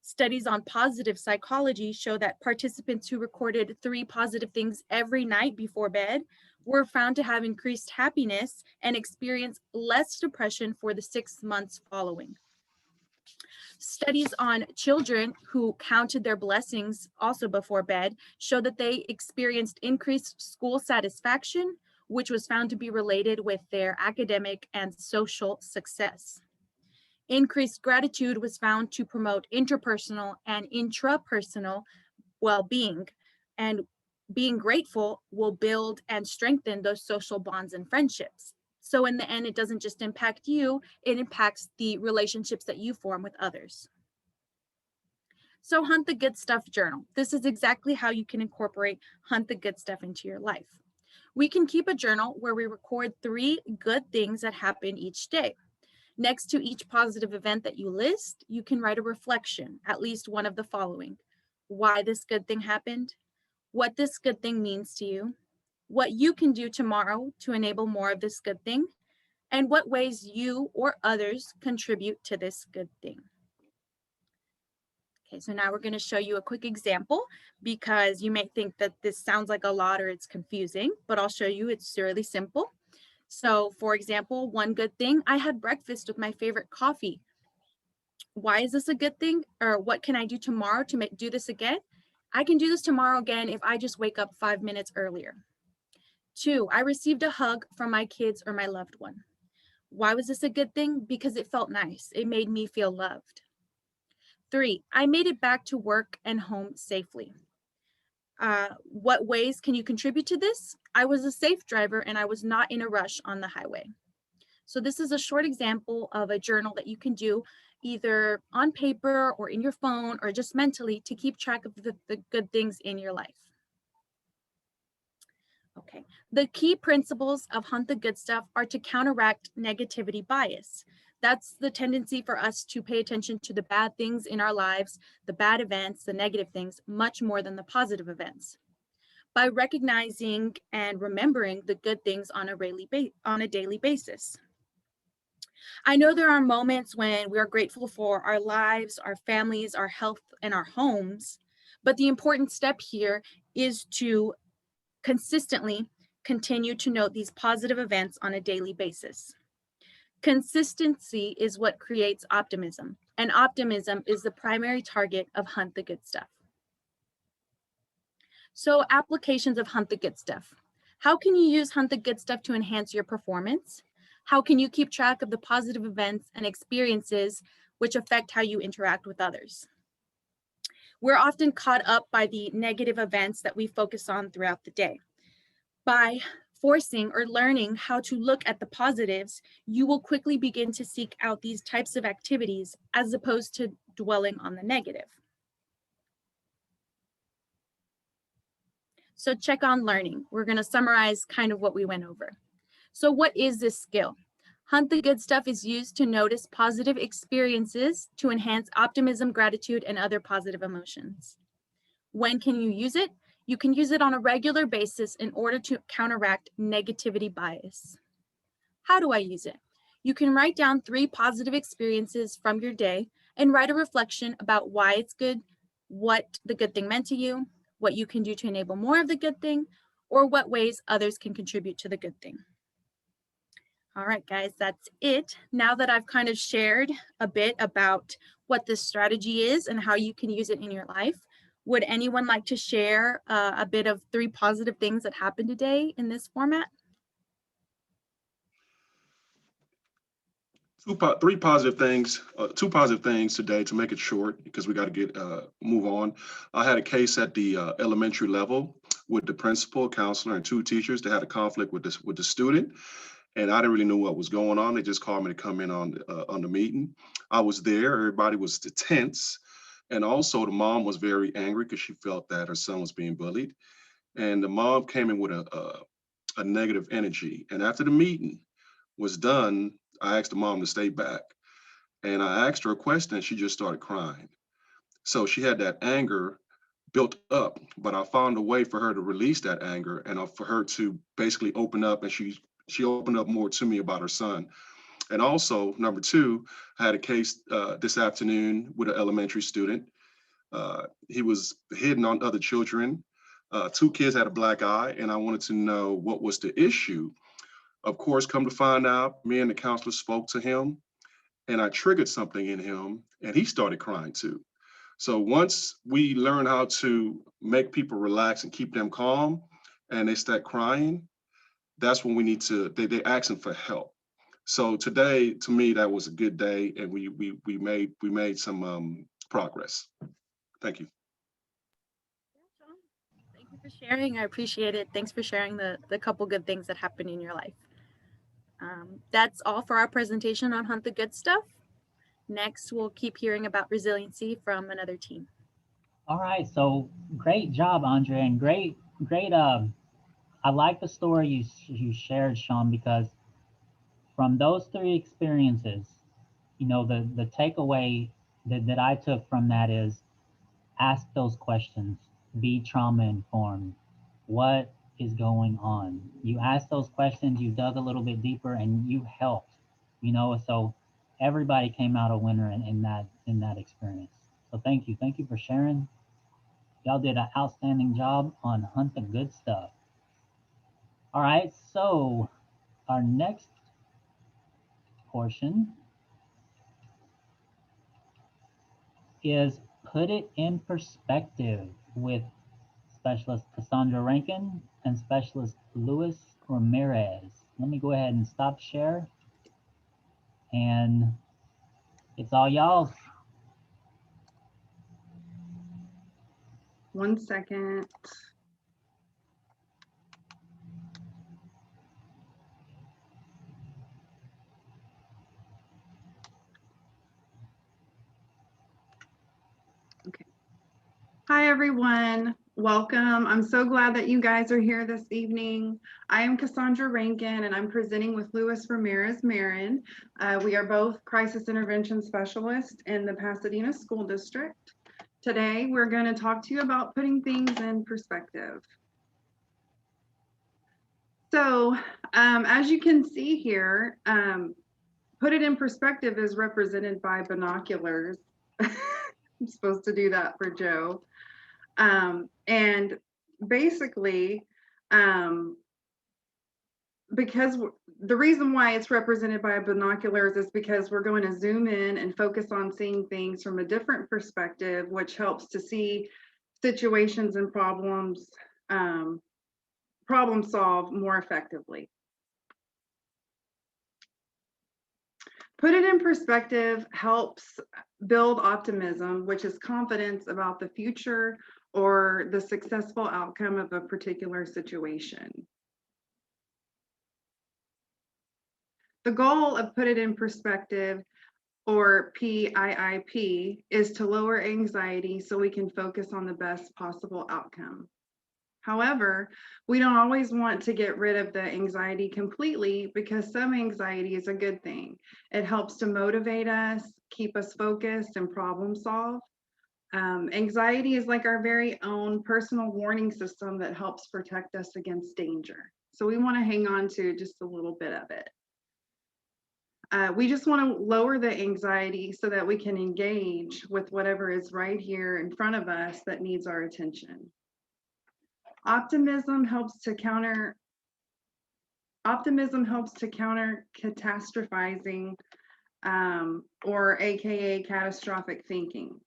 Studies on positive psychology show that participants who recorded 3 positive things every night before bed were found to have increased happiness and experience less depression for the 6 months following. Studies on children who counted their blessings also before bed show that they experienced increased school satisfaction, which was found to be related with their academic and social success. Increased gratitude was found to promote interpersonal and intrapersonal well-being, and being grateful will build and strengthen those social bonds and friendships. So in the end, it doesn't just impact you, it impacts the relationships that you form with others. So Hunt the Good Stuff journal. This is exactly how you can incorporate Hunt the Good Stuff into your life. We can keep a journal where we record 3 good things that happen each day. Next to each positive event that you list, you can write a reflection, at least one of the following: why this good thing happened, what this good thing means to you, what you can do tomorrow to enable more of this good thing, and what ways you or others contribute to this good thing. Okay, so now we're going to show you a quick example because you may think that this sounds like a lot or it's confusing, but I'll show you it's really simple. So for example, one good thing, I had breakfast with my favorite coffee. Why is this a good thing? Or what can I do tomorrow to do this again? I can do this tomorrow again if I just wake up 5 minutes earlier. 2, I received a hug from my kids or my loved one. Why was this a good thing? Because it felt nice. It made me feel loved. 3, I made it back to work and home safely. What ways can you contribute to this? I was a safe driver and I was not in a rush on the highway. So this is a short example of a journal that you can do either on paper or in your phone or just mentally to keep track of the good things in your life. Okay, the key principles of Hunt the Good Stuff are to counteract negativity bias. That's the tendency for us to pay attention to the bad things in our lives, the bad events, the negative things, much more than the positive events. by recognizing and remembering the good things on a daily basis. I know there are moments when we are grateful for our lives, our families, our health, and our homes, but the important step here is to consistently continue to note these positive events on a daily basis. Consistency is what creates optimism, and optimism is the primary target of Hunt the Good Stuff. So, applications of Hunt the Good Stuff. How can you use Hunt the Good Stuff to enhance your performance? How can you keep track of the positive events and experiences which affect how you interact with others? We're often caught up by the negative events that we focus on throughout the day. By forcing or learning how to look at the positives, you will quickly begin to seek out these types of activities as opposed to dwelling on the negative. So check on learning. We're going to summarize kind of what we went over. So what is this skill? Hunt the Good Stuff is used to notice positive experiences to enhance optimism, gratitude, and other positive emotions. When can you use it? You can use it on a regular basis in order to counteract negativity bias. How do I use it? You can write down 3 positive experiences from your day and write a reflection about why it's good, what the good thing meant to you, what you can do to enable more of the good thing, or what ways others can contribute to the good thing. All right, guys, that's it. Now that I've kind of shared a bit about what this strategy is and how you can use it in your life, would anyone like to share a bit of 3 positive things that happened today in this format? 2 positive things today to make it short because we got to move on. I had a case at the elementary level with the principal, counselor, and 2 teachers. They had a conflict with the student, and I didn't really know what was going on. They just called me to come in on the meeting. I was there. Everybody was tense, and also the mom was very angry because she felt that her son was being bullied, and the mom came in with a negative energy. And after the meeting was done, I asked the mom to stay back, and I asked her a question, and she just started crying. So she had that anger built up, but I found a way for her to release that anger and for her to basically open up, and she opened up more to me about her son. And also, number 2, I had a case this afternoon with an elementary student. He was hitting on other children. 2 kids had a black eye, and I wanted to know what was the issue. Of course, come to find out, me and the counselor spoke to him, and I triggered something in him, and he started crying too. So once we learn how to make people relax and keep them calm, and they start crying, that's when we need to, they're asking for help. So today, to me, that was a good day, and we made some progress. Thank you. Thank you for sharing. I appreciate it. Thanks for sharing the couple good things that happened in your life. That's all for our presentation on Hunt the Good Stuff. Next, we'll keep hearing about resiliency from another team. All right, so great job, Andre, and great. I like the story you shared, Sean, because from those 3 experiences, you know, the takeaway that I took from that is ask those questions, be trauma informed. What is going on? You asked those questions, you dug a little bit deeper, and you helped, you know, so everybody came out a winner in that experience. So thank you for sharing. Y'all did an outstanding job on Hunt the Good Stuff. All right, so our next portion is Put It in Perspective with Specialist Cassandra Rankin and Specialist Luis Ramirez. Let me go ahead and stop share, and it's all y'all's. 1 second. Okay. Hi, everyone. Welcome. I'm so glad that you guys are here this evening. I am Cassandra Rankin, and I'm presenting with Luis Ramirez Marin. We are both crisis intervention specialists in the Pasadena School District. Today, we're going to talk to you about putting things in perspective. So as you can see here, put it in perspective is represented by binoculars. I'm supposed to do that for Joe. And basically, because the reason why it's represented by binoculars is because we're going to zoom in and focus on seeing things from a different perspective, which helps to see situations and problems, problem solve more effectively. Put it in perspective helps build optimism, which is confidence about the future or the successful outcome of a particular situation. The goal of Put It in Perspective, or PIIP, is to lower anxiety so we can focus on the best possible outcome. However, we don't always want to get rid of the anxiety completely, because some anxiety is a good thing. It helps to motivate us, keep us focused, and problem solve. Anxiety is like our very own personal warning system that helps protect us against danger. So we want to hang on to just a little bit of it. We just want to lower the anxiety so that we can engage with whatever is right here in front of us that needs our attention. Optimism helps to counter catastrophizing, or AKA catastrophic thinking.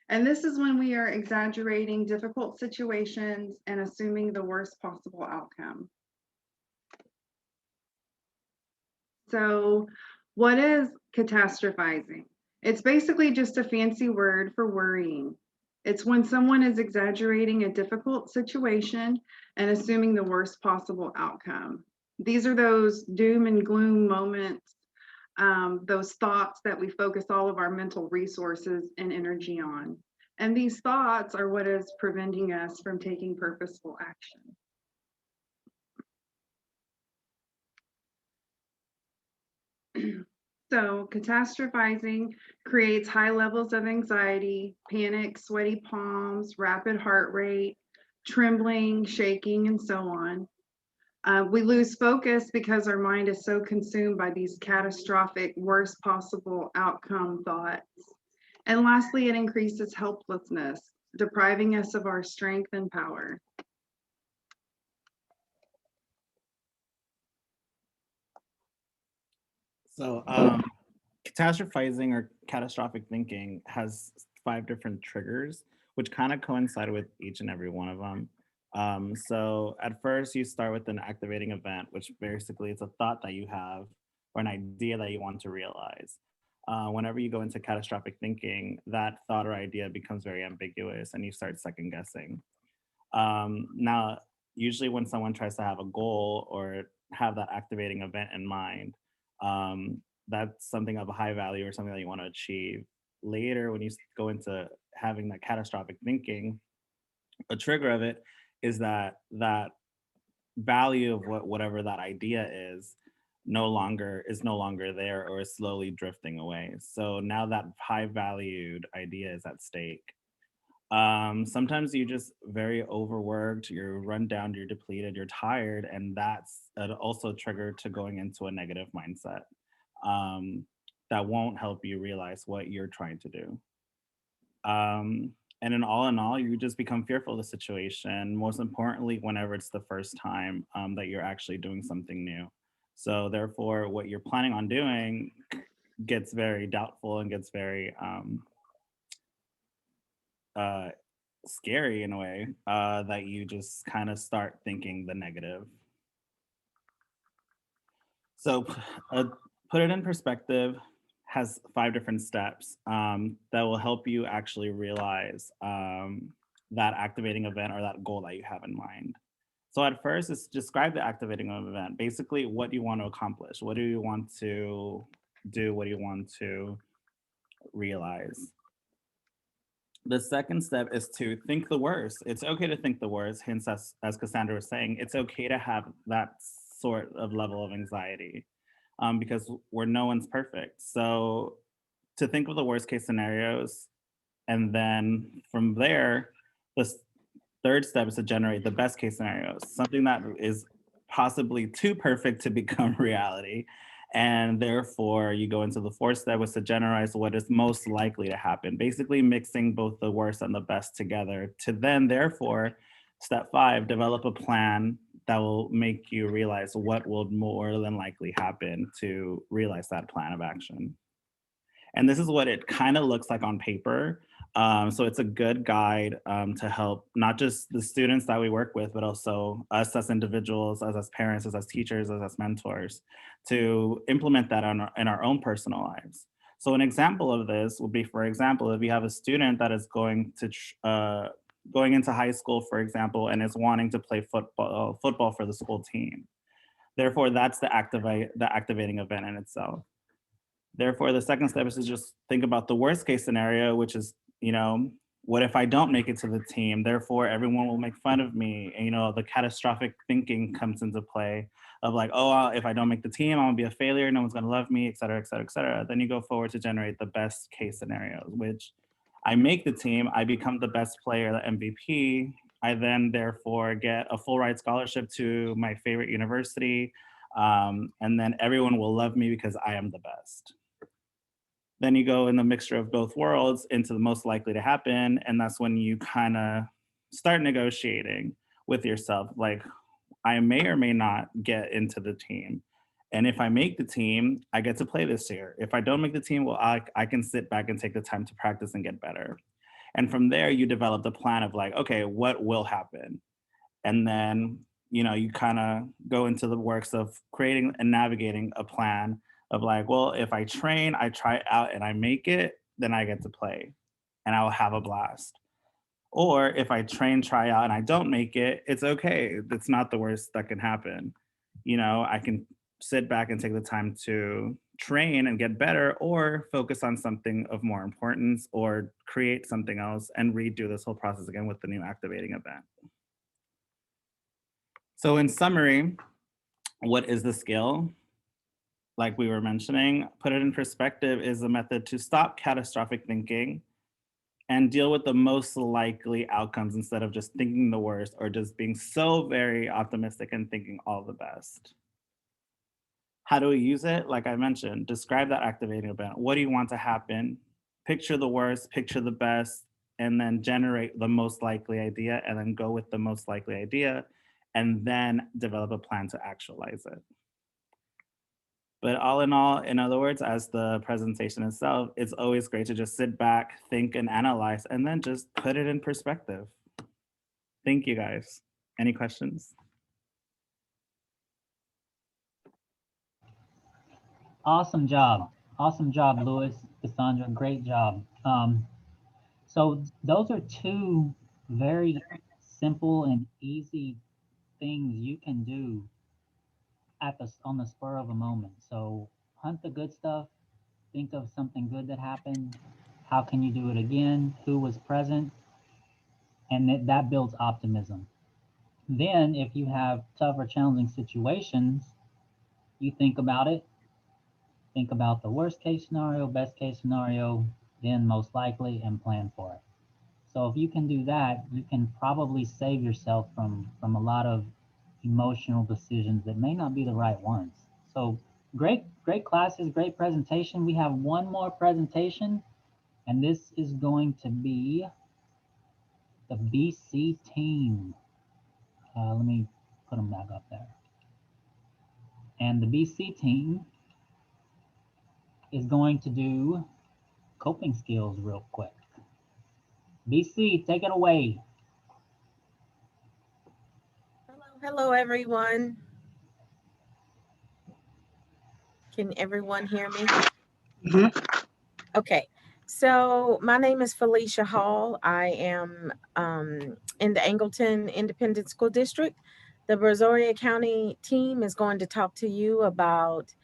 And this is when we are exaggerating difficult situations and assuming the worst possible outcome. So what is catastrophizing? It's basically just a fancy word for worrying. It's when someone is exaggerating a difficult situation and assuming the worst possible outcome. These are those doom and gloom moments, those thoughts that we focus all of our mental resources and energy on. And these thoughts are what is preventing us from taking purposeful action. So catastrophizing creates high levels of anxiety, panic, sweaty palms, rapid heart rate, trembling, shaking, and so on. We lose focus because our mind is so consumed by these catastrophic, worst possible outcome thoughts. And lastly, it increases helplessness, depriving us of our strength and power. So catastrophizing or catastrophic thinking has 5 different triggers, which kind of coincide with each and every one of them. So at first you start with an activating event, which basically it's a thought that you have or an idea that you want to realize. Whenever you go into catastrophic thinking, that thought or idea becomes very ambiguous and you start second guessing. Now, usually when someone tries to have a goal or have that activating event in mind, that's something of a high value or something that you want to achieve. Later, when you go into having that catastrophic thinking, a trigger of it is that value of whatever that idea is no longer there or is slowly drifting away. So now that high valued idea is at stake. Sometimes you just very overworked, you're run down, you're depleted, you're tired, and that's also a trigger to going into a negative mindset that won't help you realize what you're trying to do. And in all, you just become fearful of the situation. Most importantly, whenever it's the first time that you're actually doing something new. So therefore, what you're planning on doing gets very doubtful and gets very scary in a way that you just kind of start thinking the negative. So put it in perspective has 5 different steps that will help you actually realize that activating event or that goal that you have in mind. So at first, it's describe the activating event. Basically, what do you want to accomplish? What do you want to do? What do you want to realize? The second step is to think the worst. It's okay to think the worst, hence as Cassandra was saying, it's okay to have that sort of level of anxiety because no one's perfect. So to think of the worst case scenarios, and then from there, the third step is to generate the best case scenarios, something that is possibly too perfect to become reality. And therefore, you go into the fourth step, was to generalize what is most likely to happen, basically mixing both the worst and the best together to then, therefore, step 5, develop a plan that will make you realize what will more than likely happen to realize that plan of action. And this is what it kind of looks like on paper. So it's a good guide to help not just the students that we work with, but also us as individuals, as parents, as teachers, as mentors, to implement that in our own personal lives. So an example of this would be, for example, if you have a student that is going into high school, for example, and is wanting to play football for the school team. Therefore, that's the activating event in itself. Therefore, the second step is to just think about the worst case scenario, which is, what if I don't make it to the team? Therefore, everyone will make fun of me. And, the catastrophic thinking comes into play of like, oh, if I don't make the team, I'm gonna be a failure. No one's gonna love me, et cetera, et cetera, et cetera. Then you go forward to generate the best case scenarios, which I make the team, I become the best player, the MVP. I then therefore get a full ride scholarship to my favorite university. And then everyone will love me because I am the best. Then you go in the mixture of both worlds into the most likely to happen. And that's when you kind of start negotiating with yourself. Like, I may or may not get into the team. And if I make the team, I get to play this year. If I don't make the team, well, I can sit back and take the time to practice and get better. And from there, you develop the plan of like, okay, what will happen? And then, you kind of go into the works of creating and navigating a plan of like, well, if I train, I try it out and I make it, then I get to play and I will have a blast. Or if I train, try out, and I don't make it, it's okay. It's not the worst that can happen. I can sit back and take the time to train and get better, or focus on something of more importance, or create something else and redo this whole process again with the new activating event. So in summary, what is the skill? Like we were mentioning, put it in perspective is a method to stop catastrophic thinking and deal with the most likely outcomes instead of just thinking the worst or just being so very optimistic and thinking all the best. How do we use it? Like I mentioned, describe that activating event. What do you want to happen? Picture the worst, picture the best, and then generate the most likely idea, and then go with the most likely idea, and then develop a plan to actualize it. But all in all, in other words, as the presentation itself, it's always great to just sit back, think and analyze, and then just put it in perspective. Thank you guys. Any questions? Awesome job. Awesome job, Louis, Cassandra. Great job. So those are two very simple and easy things you can do on the spur of a moment. So hunt the good stuff. Think of something good that happened. How can you do it again? Who was present? And that builds optimism. Then, if you have tough or challenging situations, you think about it. Think about the worst case scenario, best case scenario, then most likely, and plan for it. So if you can do that, you can probably save yourself from a lot of emotional decisions that may not be the right ones. So great classes, great presentation. We have one more presentation, and this is going to be the BC team. Let me put them back up there. And the BC team is going to do coping skills real quick. BC, take it away. Hello, everyone. Can everyone hear me? Mhm. Okay, so my name is Felicia Hall. I am in the Angleton Independent School District. The Brazoria County team is going to talk to you about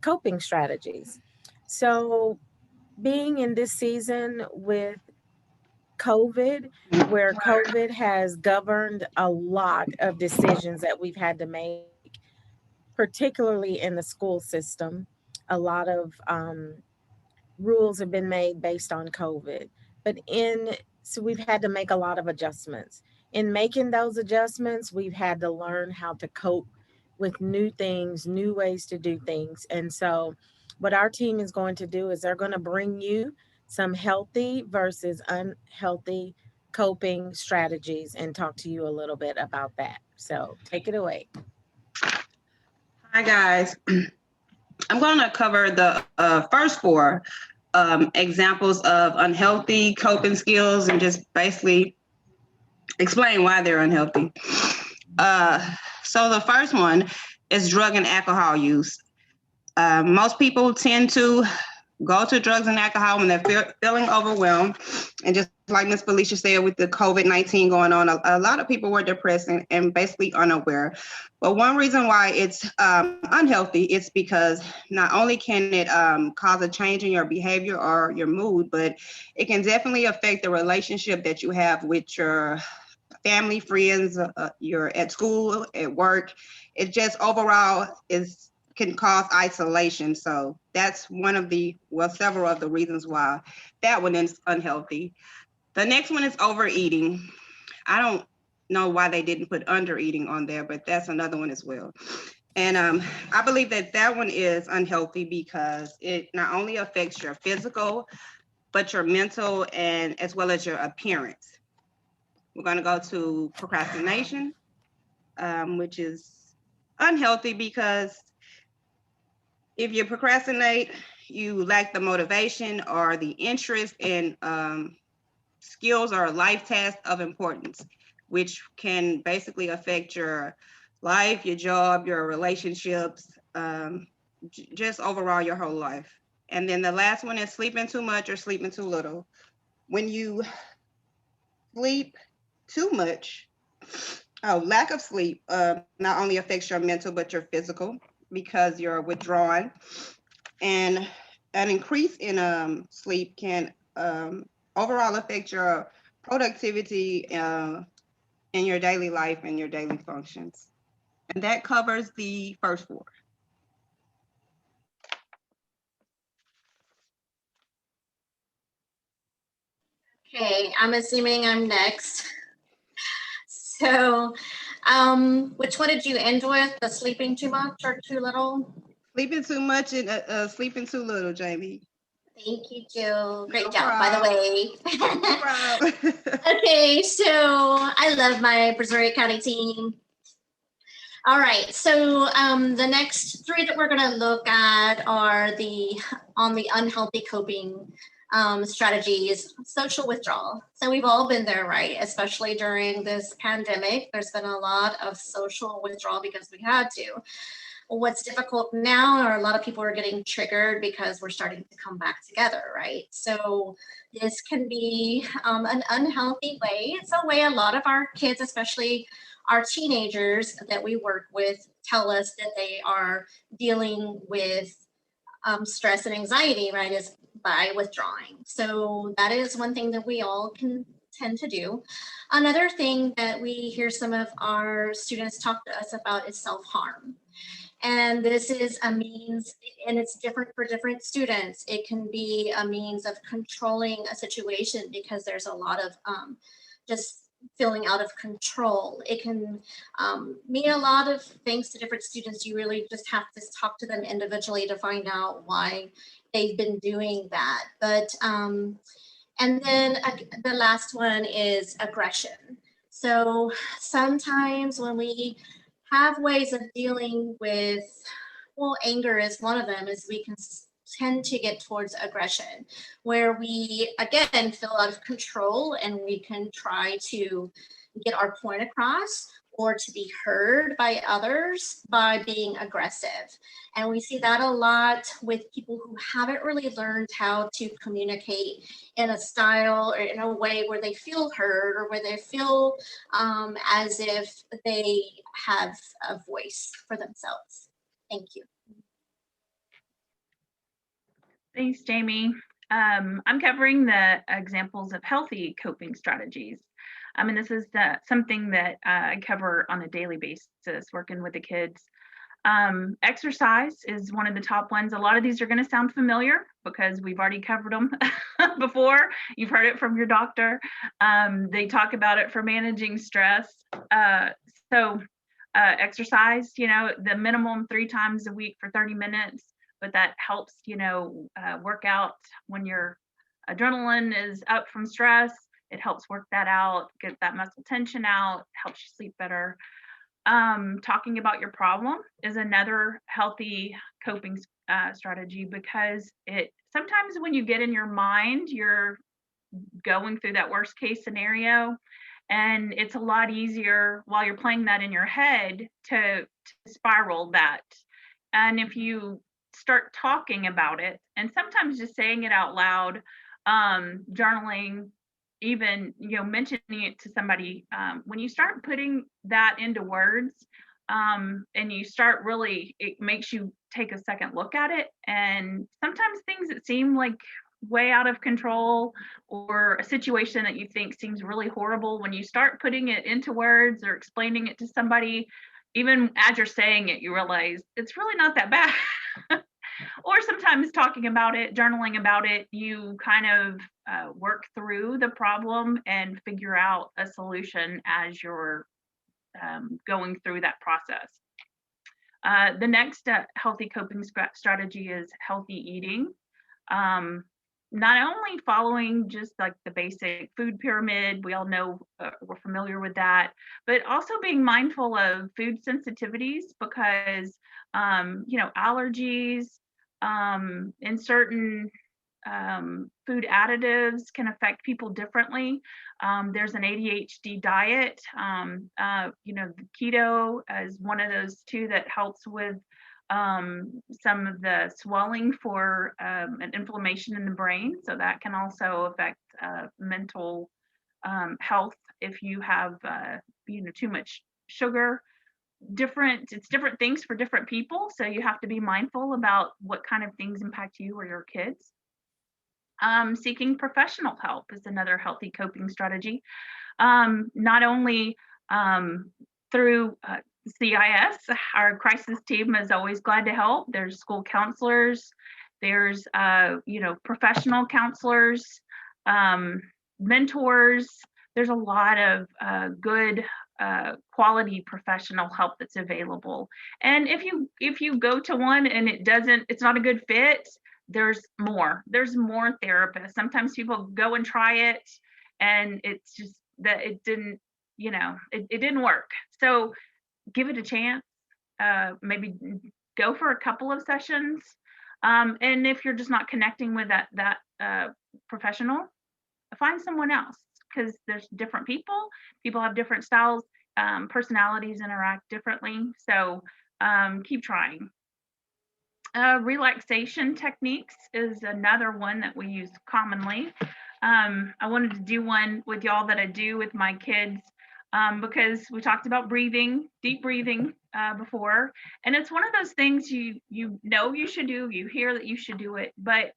coping strategies. So being in this season with COVID, where COVID has governed a lot of decisions that we've had to make, particularly in the school system. A lot of rules have been made based on COVID, so we've had to make a lot of adjustments. In making those adjustments, we've had to learn how to cope with new things, new ways to do things. And so what our team is going to do is they're going to bring you some healthy versus unhealthy coping strategies and talk to you a little bit about that. So take it away. Hi, guys. I'm going to cover the first four examples of unhealthy coping skills and just basically explain why they're unhealthy. So the first one is drug and alcohol use. Most people tend to go to drugs and alcohol when they're feeling overwhelmed. And just like Ms. Felicia said, with the COVID-19 going on, a lot of people were depressed and basically unaware. But one reason why it's unhealthy is because not only can it cause a change in your behavior or your mood, but it can definitely affect the relationship that you have with your family, friends, you're at school, at work. It just overall can cause isolation. So that's one of several of the reasons why that one is unhealthy. The next one is overeating. I don't know why they didn't put undereating on there, but that's another one as well. And I believe that one is unhealthy because it not only affects your physical, but your mental and as well as your appearance. We're going to go to procrastination, which is unhealthy because if you procrastinate, you lack the motivation or the interest in skills or life tasks of importance, which can basically affect your life, your job, your relationships, just overall your whole life. And then the last one is sleeping too much or sleeping too little. When you sleep too much, lack of sleep not only affects your mental, but your physical because you're withdrawn. And an increase in sleep can overall affect your productivity in your daily life and your daily functions. And that covers the first four. Okay, I'm assuming I'm next. So, which one did you end with? The sleeping too much or too little? Sleeping too much and sleeping too little, Jamie. Thank you, Jill. Great No job, by the problem. way. No problem. Okay, so I love my Brazoria County team. All right, so the next three that we're going to look at are on the unhealthy coping strategies, social withdrawal. So we've all been there, right? Especially during this pandemic, there's been a lot of social withdrawal because we had to. What's difficult now are a lot of people are getting triggered because we're starting to come back together, right? So this can be an unhealthy way. It's a way a lot of our kids, especially our teenagers that we work with, tell us that they are dealing with stress and anxiety, right, is by withdrawing. So that is one thing that we all can tend to do. Another thing that we hear some of our students talk to us about is self-harm. And this is a means, and it's different for different students. It can be a means of controlling a situation because there's a lot of just feeling out of control. It can mean a lot of things to different students. You really just have to talk to them individually to find out why they've been doing that. But, and then the last one is aggression. So sometimes when we have ways of dealing with, well, anger is one of them, is we can tend to get towards aggression, where we, again, feel out of control and we can try to get our point across or to be heard by others by being aggressive. And we see that a lot with people who haven't really learned how to communicate in a style or in a way where they feel heard or where they feel as if they have a voice for themselves. Thank you. Thanks, Jamie. I'm covering the examples of healthy coping strategies. And this is something that I cover on a daily basis, working with the kids. Exercise is one of the top ones. A lot of these are going to sound familiar because we've already covered them before. You've heard it from your doctor. They talk about it for managing stress. So exercise, the minimum 3 times a week for 30 minutes, but that helps, work out when your adrenaline is up from stress. It helps work that out, get that muscle tension out, helps you sleep better. Talking about your problem is another healthy coping strategy, because it sometimes when you get in your mind, you're going through that worst case scenario, and it's a lot easier while you're playing that in your head to spiral that. And if you start talking about it, and sometimes just saying it out loud, journaling, even mentioning it to somebody, when you start putting that into words, and you start really, it makes you take a second look at it. And sometimes things that seem like way out of control, or a situation that you think seems really horrible, when you start putting it into words or explaining it to somebody, even as you're saying it, you realize it's really not that bad. Or sometimes talking about it, journaling about it, you kind of work through the problem and figure out a solution as you're going through that process. The next healthy coping strategy is healthy eating. Not only following just like the basic food pyramid, we all know, we're familiar with that, but also being mindful of food sensitivities, because allergies, and certain food additives can affect people differently. There's an ADHD diet. The keto is one of those too that helps with some of the swelling for an inflammation in the brain. So that can also affect mental health if you have too much sugar. It's different things for different people, so you have to be mindful about what kind of things impact you or your kids. Seeking professional help is another healthy coping strategy. Not only through CIS, our crisis team is always glad to help. There's school counselors, there's professional counselors, mentors. There's a lot of good quality professional help that's available. And if you go to one and it's not a good fit, there's more therapists. Sometimes people go and try it and it's just that it didn't work. So give it a chance. Maybe go for a couple of sessions. And if you're just not connecting with that professional, find someone else, because there's different people have different styles, personalities interact differently. So keep trying. Relaxation techniques is another one that we use commonly. I wanted to do one with y'all that I do with my kids, because we talked about deep breathing before, and it's one of those things you know you should do, you hear that you should do it, but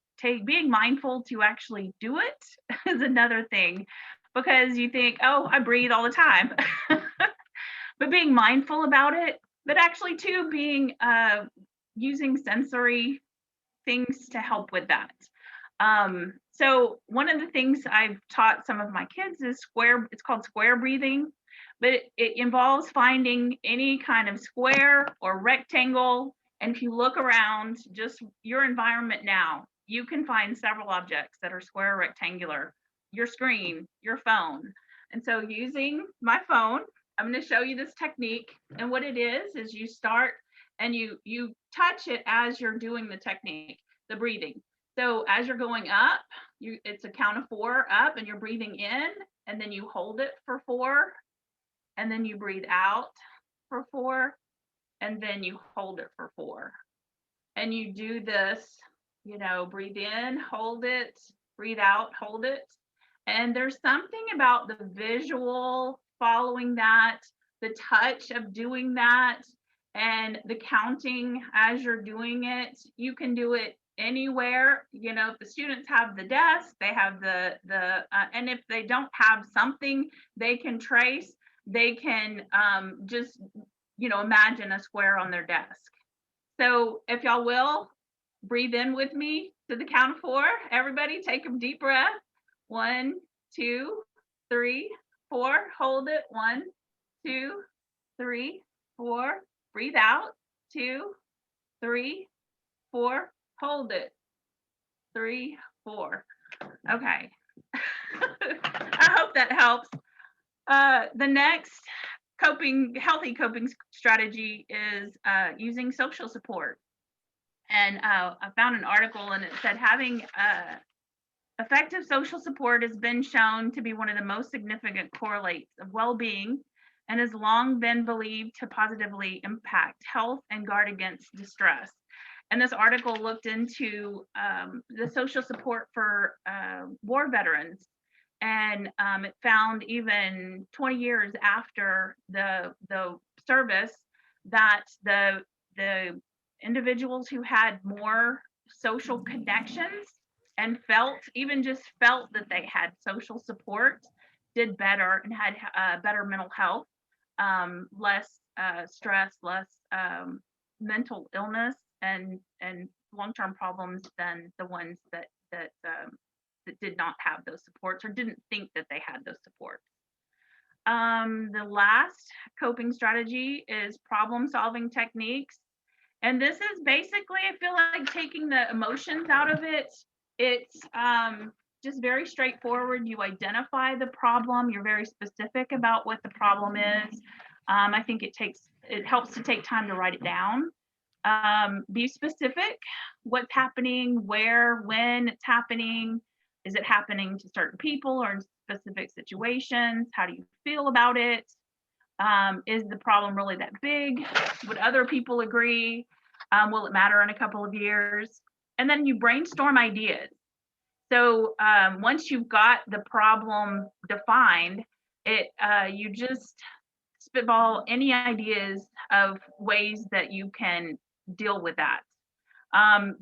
being mindful to actually do it is another thing, because you think, oh, I breathe all the time, but being mindful about it, but actually too being using sensory things to help with that. So one of the things I've taught some of my kids is it's called square breathing, but it involves finding any kind of square or rectangle. And if you look around just your environment now, you can find several objects that are square or rectangular, your screen, your phone. And so using my phone, I'm going to show you this technique. And what it is you start and you touch it as you're doing the technique, the breathing. So as you're going up, it's a count of 4 up, and you're breathing in, and then you hold it for 4, and then you breathe out for 4, and then you hold it for 4. And you do this, breathe in, hold it, breathe out, hold it. And there's something about the visual following that, the touch of doing that, and the counting as you're doing it. You can do it anywhere. If the students have the desk, they have the and if they don't have something they can trace, they can just imagine a square on their desk. So if y'all will breathe in with me to the count of 4. Everybody take a deep breath. 1, 2, 3, 4. Hold it. 1, 2, 3, 4. Breathe out. 2, 3, 4. Hold it. 3, 4. Okay. I hope that helps. The next healthy coping strategy is using social support. And I found an article and it said having effective social support has been shown to be one of the most significant correlates of well-being and has long been believed to positively impact health and guard against distress. And this article looked into the social support for war veterans. And it found even 20 years after the service that the individuals who had more social connections and just felt that they had social support did better and had better mental health, less stress, less mental illness and long-term problems than the ones that did not have those supports or didn't think that they had those supports. The last coping strategy is problem-solving techniques. And this is basically, I feel like, taking the emotions out of it. It's just very straightforward. You identify the problem. You're very specific about what the problem is. I think it helps to take time to write it down. Be specific. What's happening, where, when it's happening. Is it happening to certain people or in specific situations? How do you feel about it? Is the problem really that big? Would other people agree? Will it matter in a couple of years? And then you brainstorm ideas. So once you've got the problem defined, you just spitball any ideas of ways that you can deal with that.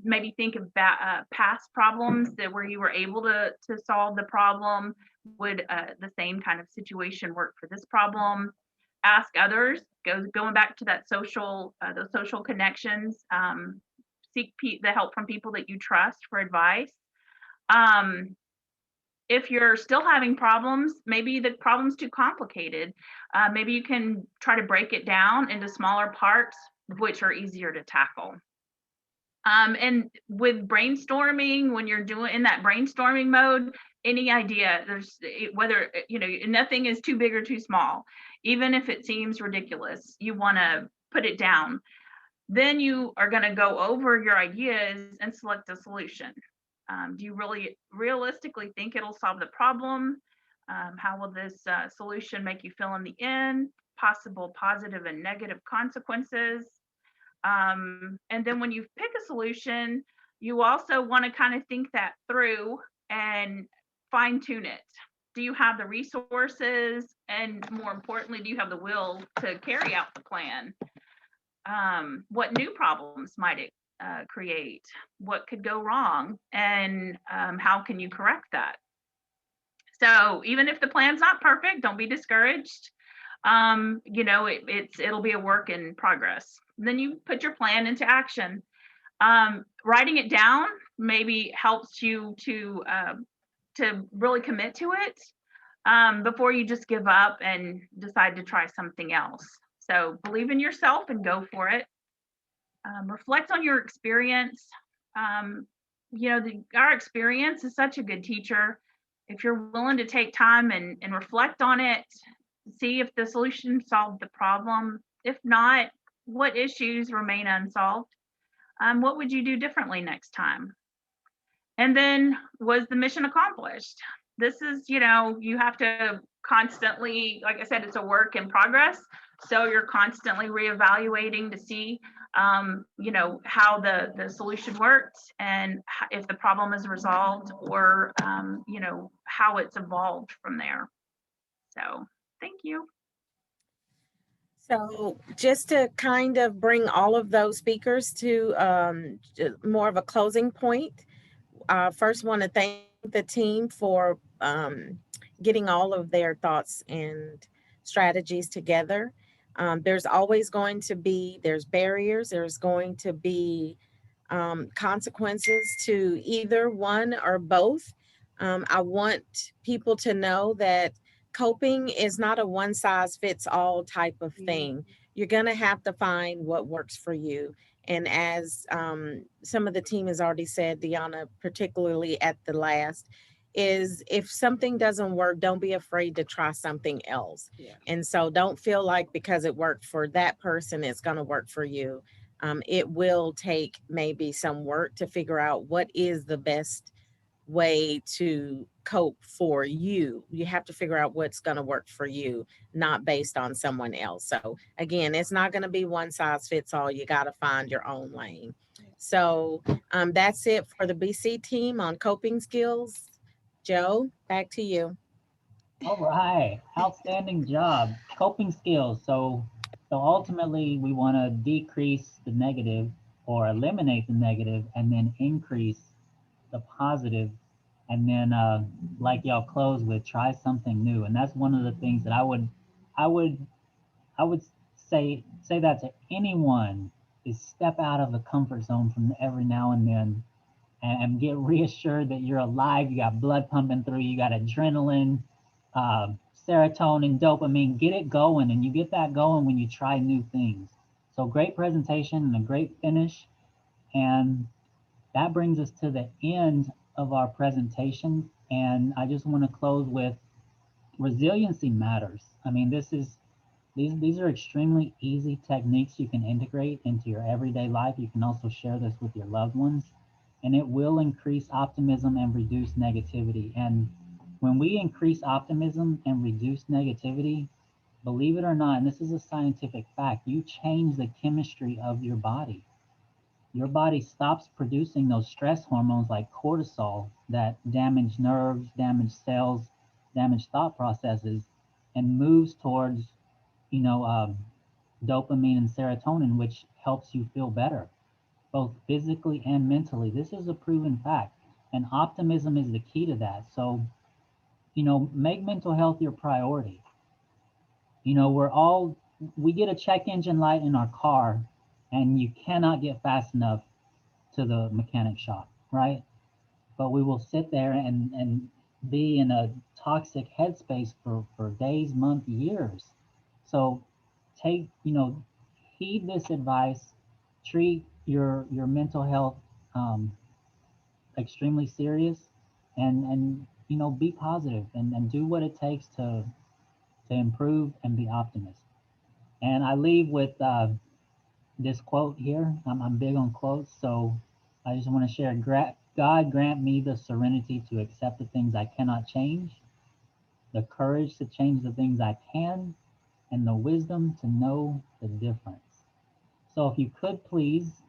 Maybe think of past problems where you were able to solve the problem. Would the same kind of situation work for this problem? Ask others. Going back to that those social connections. Seek the help from people that you trust for advice. If you're still having problems, maybe the problem's too complicated. Maybe you can try to break it down into smaller parts, which are easier to tackle. And with brainstorming, when you're doing in that brainstorming mode, any idea, whether, nothing is too big or too small. Even if it seems ridiculous, you want to put it down. Then you are going to go over your ideas and select a solution. Do you really realistically think it'll solve the problem? How will this solution make you feel in the end? Possible positive and negative consequences. And then when you pick a solution, you also want to kind of think that through and fine tune it. Do you have the resources? And more importantly, do you have the will to carry out the plan? What new problems might it create? What could go wrong? And how can you correct that? So even if the plan's not perfect, don't be discouraged. It'll be a work in progress. And then you put your plan into action. Writing it down maybe helps you to really commit to it before you just give up and decide to try something else. So believe in yourself and go for it. Reflect on your experience. Our experience is such a good teacher. If you're willing to take time and reflect on it, see if the solution solved the problem. If not, what issues remain unsolved? What would you do differently next time? And then, was the mission accomplished? This is, you have to constantly, like I said, it's a work in progress. So you're constantly reevaluating to see, how the solution worked and if the problem is resolved or, how it's evolved from there. So thank you. So just to kind of bring all of those speakers to more of a closing point, first want to thank the team for getting all of their thoughts and strategies together. There's always going to be, there's barriers, there's going to be consequences to either one or both. I want people to know that coping is not a one size fits all type of thing. you're going to have to find what works for you. And as some of the team has already said, Deanna, particularly at the last, is if something doesn't work, don't be afraid to try something else. Yeah. And so don't feel like because it worked for that person, it's going to work for you. It will take maybe some work to figure out what is the best way to cope for you. You have to figure out what's going to work for you, not based on someone else. So again, it's not going to be one size fits all. You got to find your own lane. So that's it for the BC team on coping skills. Joe, back to you. All right, outstanding job. Coping skills. So ultimately, we want to decrease the negative or eliminate the negative, and then increase the positive, and then like y'all close with, try something new. And that's one of the things that I would say that to anyone, is step out of the comfort zone from every now and then, and get reassured that you're alive. You got blood pumping through, you got adrenaline, uh, serotonin, dopamine. Get it going, and you get that going when you try new things. So great presentation and a great finish. And that brings us to the end of our presentation. And I just want to close with, resiliency matters. I mean, these are extremely easy techniques you can integrate into your everyday life. You can also share this with your loved ones, and it will increase optimism and reduce negativity. And when we increase optimism and reduce negativity, believe it or not, and this is a scientific fact, you change the chemistry of your body. Your body stops producing those stress hormones like cortisol that damage nerves, damage cells, damage thought processes, and moves towards, you know, dopamine and serotonin, which helps you feel better, both physically and mentally. This is a proven fact, and optimism is the key to that. So, you know, make mental health your priority. You know, we get a check engine light in our car, and you cannot get fast enough to the mechanic shop, right? But we will sit there and be in a toxic headspace for days, months, years. So take, you know, heed this advice, treat your mental health extremely serious, and you know, be positive, and do what it takes to improve and be optimist. And I leave with this quote here. I'm big on quotes, so I just want to share. God grant me the serenity to accept the things I cannot change, the courage to change the things I can, and the wisdom to know the difference. So if you could please,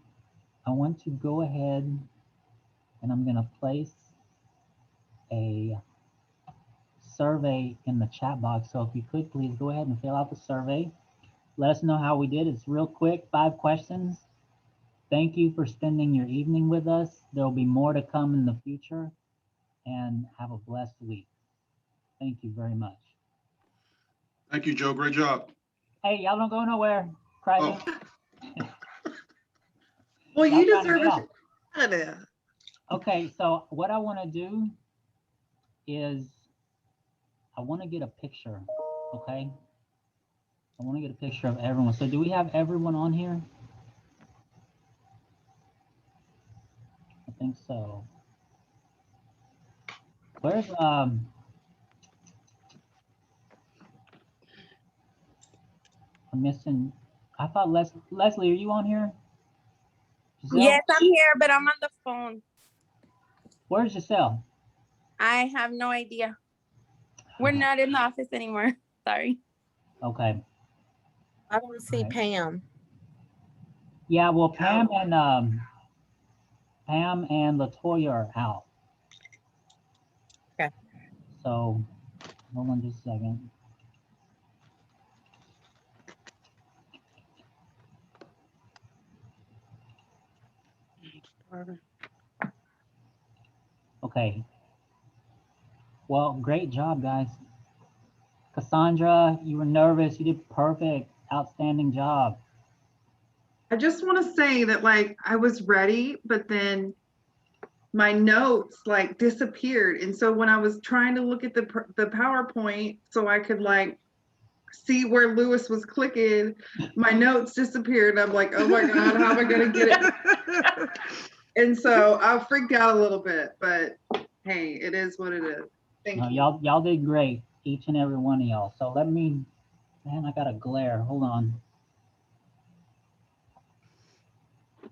I want to go ahead, and I'm going to place a survey in the chat box. So if you could please go ahead and fill out the survey. Let us know how we did. It's real quick, 5 questions. Thank you for spending your evening with us. There will be more to come in the future, and have a blessed week. Thank you very much. Thank you, Joe. Great job. Hey, y'all don't go nowhere. Crybaby. Oh, Well, Y'all you trying to deserve get a off. out of there. Okay, so what I want to do is I want to get a picture, okay? I want to get a picture of everyone. So do we have everyone on here? I think so. Where's I'm missing. I thought Leslie, are you on here? Giselle? Yes, I'm here, but I'm on the phone. Where's Giselle? I have no idea. We're not in the office anymore. Sorry. Okay. I don't see Right. Pam. Yeah, well, Pam and Latoya are out. Okay. So hold on just a second. Okay. Well, great job, guys. Cassandra, you were nervous. You did perfect. Outstanding job. I just want to say that like I was ready, but then my notes like disappeared. And so when I was trying to look at the PowerPoint so I could like see where Lewis was clicking, my notes disappeared. I'm like, oh my God, how am I gonna get it? And so I freaked out a little bit, but hey, it is what it is. Thank No, you. y'all did great, each and every one of y'all. So let me, man, I got a glare. Hold on.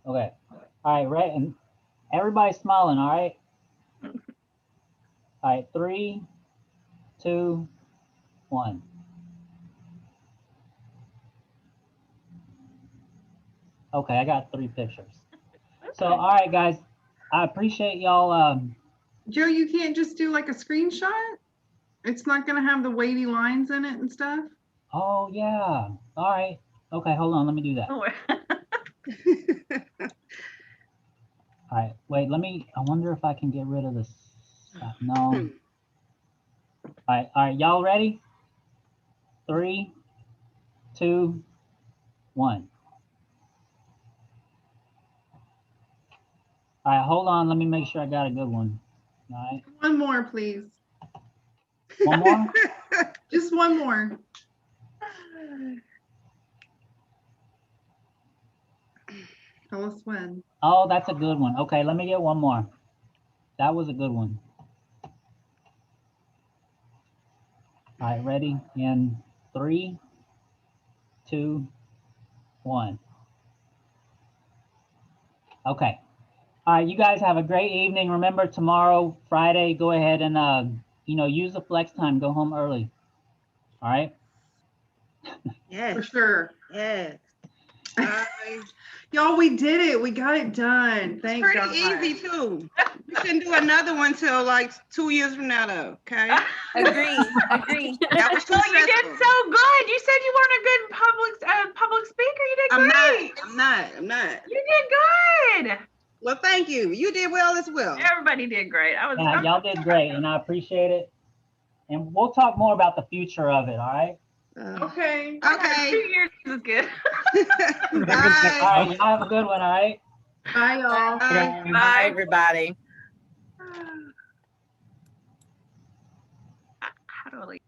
Okay. All right, right, and everybody's smiling. All right. All right, 3, 2, 1. Okay, I got 3 pictures. So, all right, guys, I appreciate y'all. Joe, you can't just do like a screenshot? It's not gonna have the wavy lines in it and stuff? Oh, yeah. All right. Okay, hold on. Let me do that. All right, wait, I wonder if I can get rid of this. No. All right, y'all ready? 3, 2, 1. All right, hold on. Let me make sure I got a good one. All right. One more, please. One more? Just one more. Tell us when. Oh, that's a good one. Okay, let me get one more. That was a good one. All right, ready? In 3, 2, 1. Okay. All right, you guys have a great evening. Remember, tomorrow, Friday, go ahead and use the flex time. Go home early. All right. Yes. For sure. Yes. Y'all, we did it. We got it done. It's Thank pretty God. easy too. We shouldn't do another one till like 2 years from now, though. Okay. Agree. Agree. That was too Well, you did stressful. so good. You said you weren't a good public speaker. You did great. I'm not. You did good. Well, thank you. You did well as well. Everybody did great. Yeah, y'all did great, and I appreciate it. And we'll talk more about the future of it. All right. Okay. Okay. 2 years is good. Bye. All right, y'all have a good one. All right. Bye, y'all. Bye. Bye, everybody. How do I leave?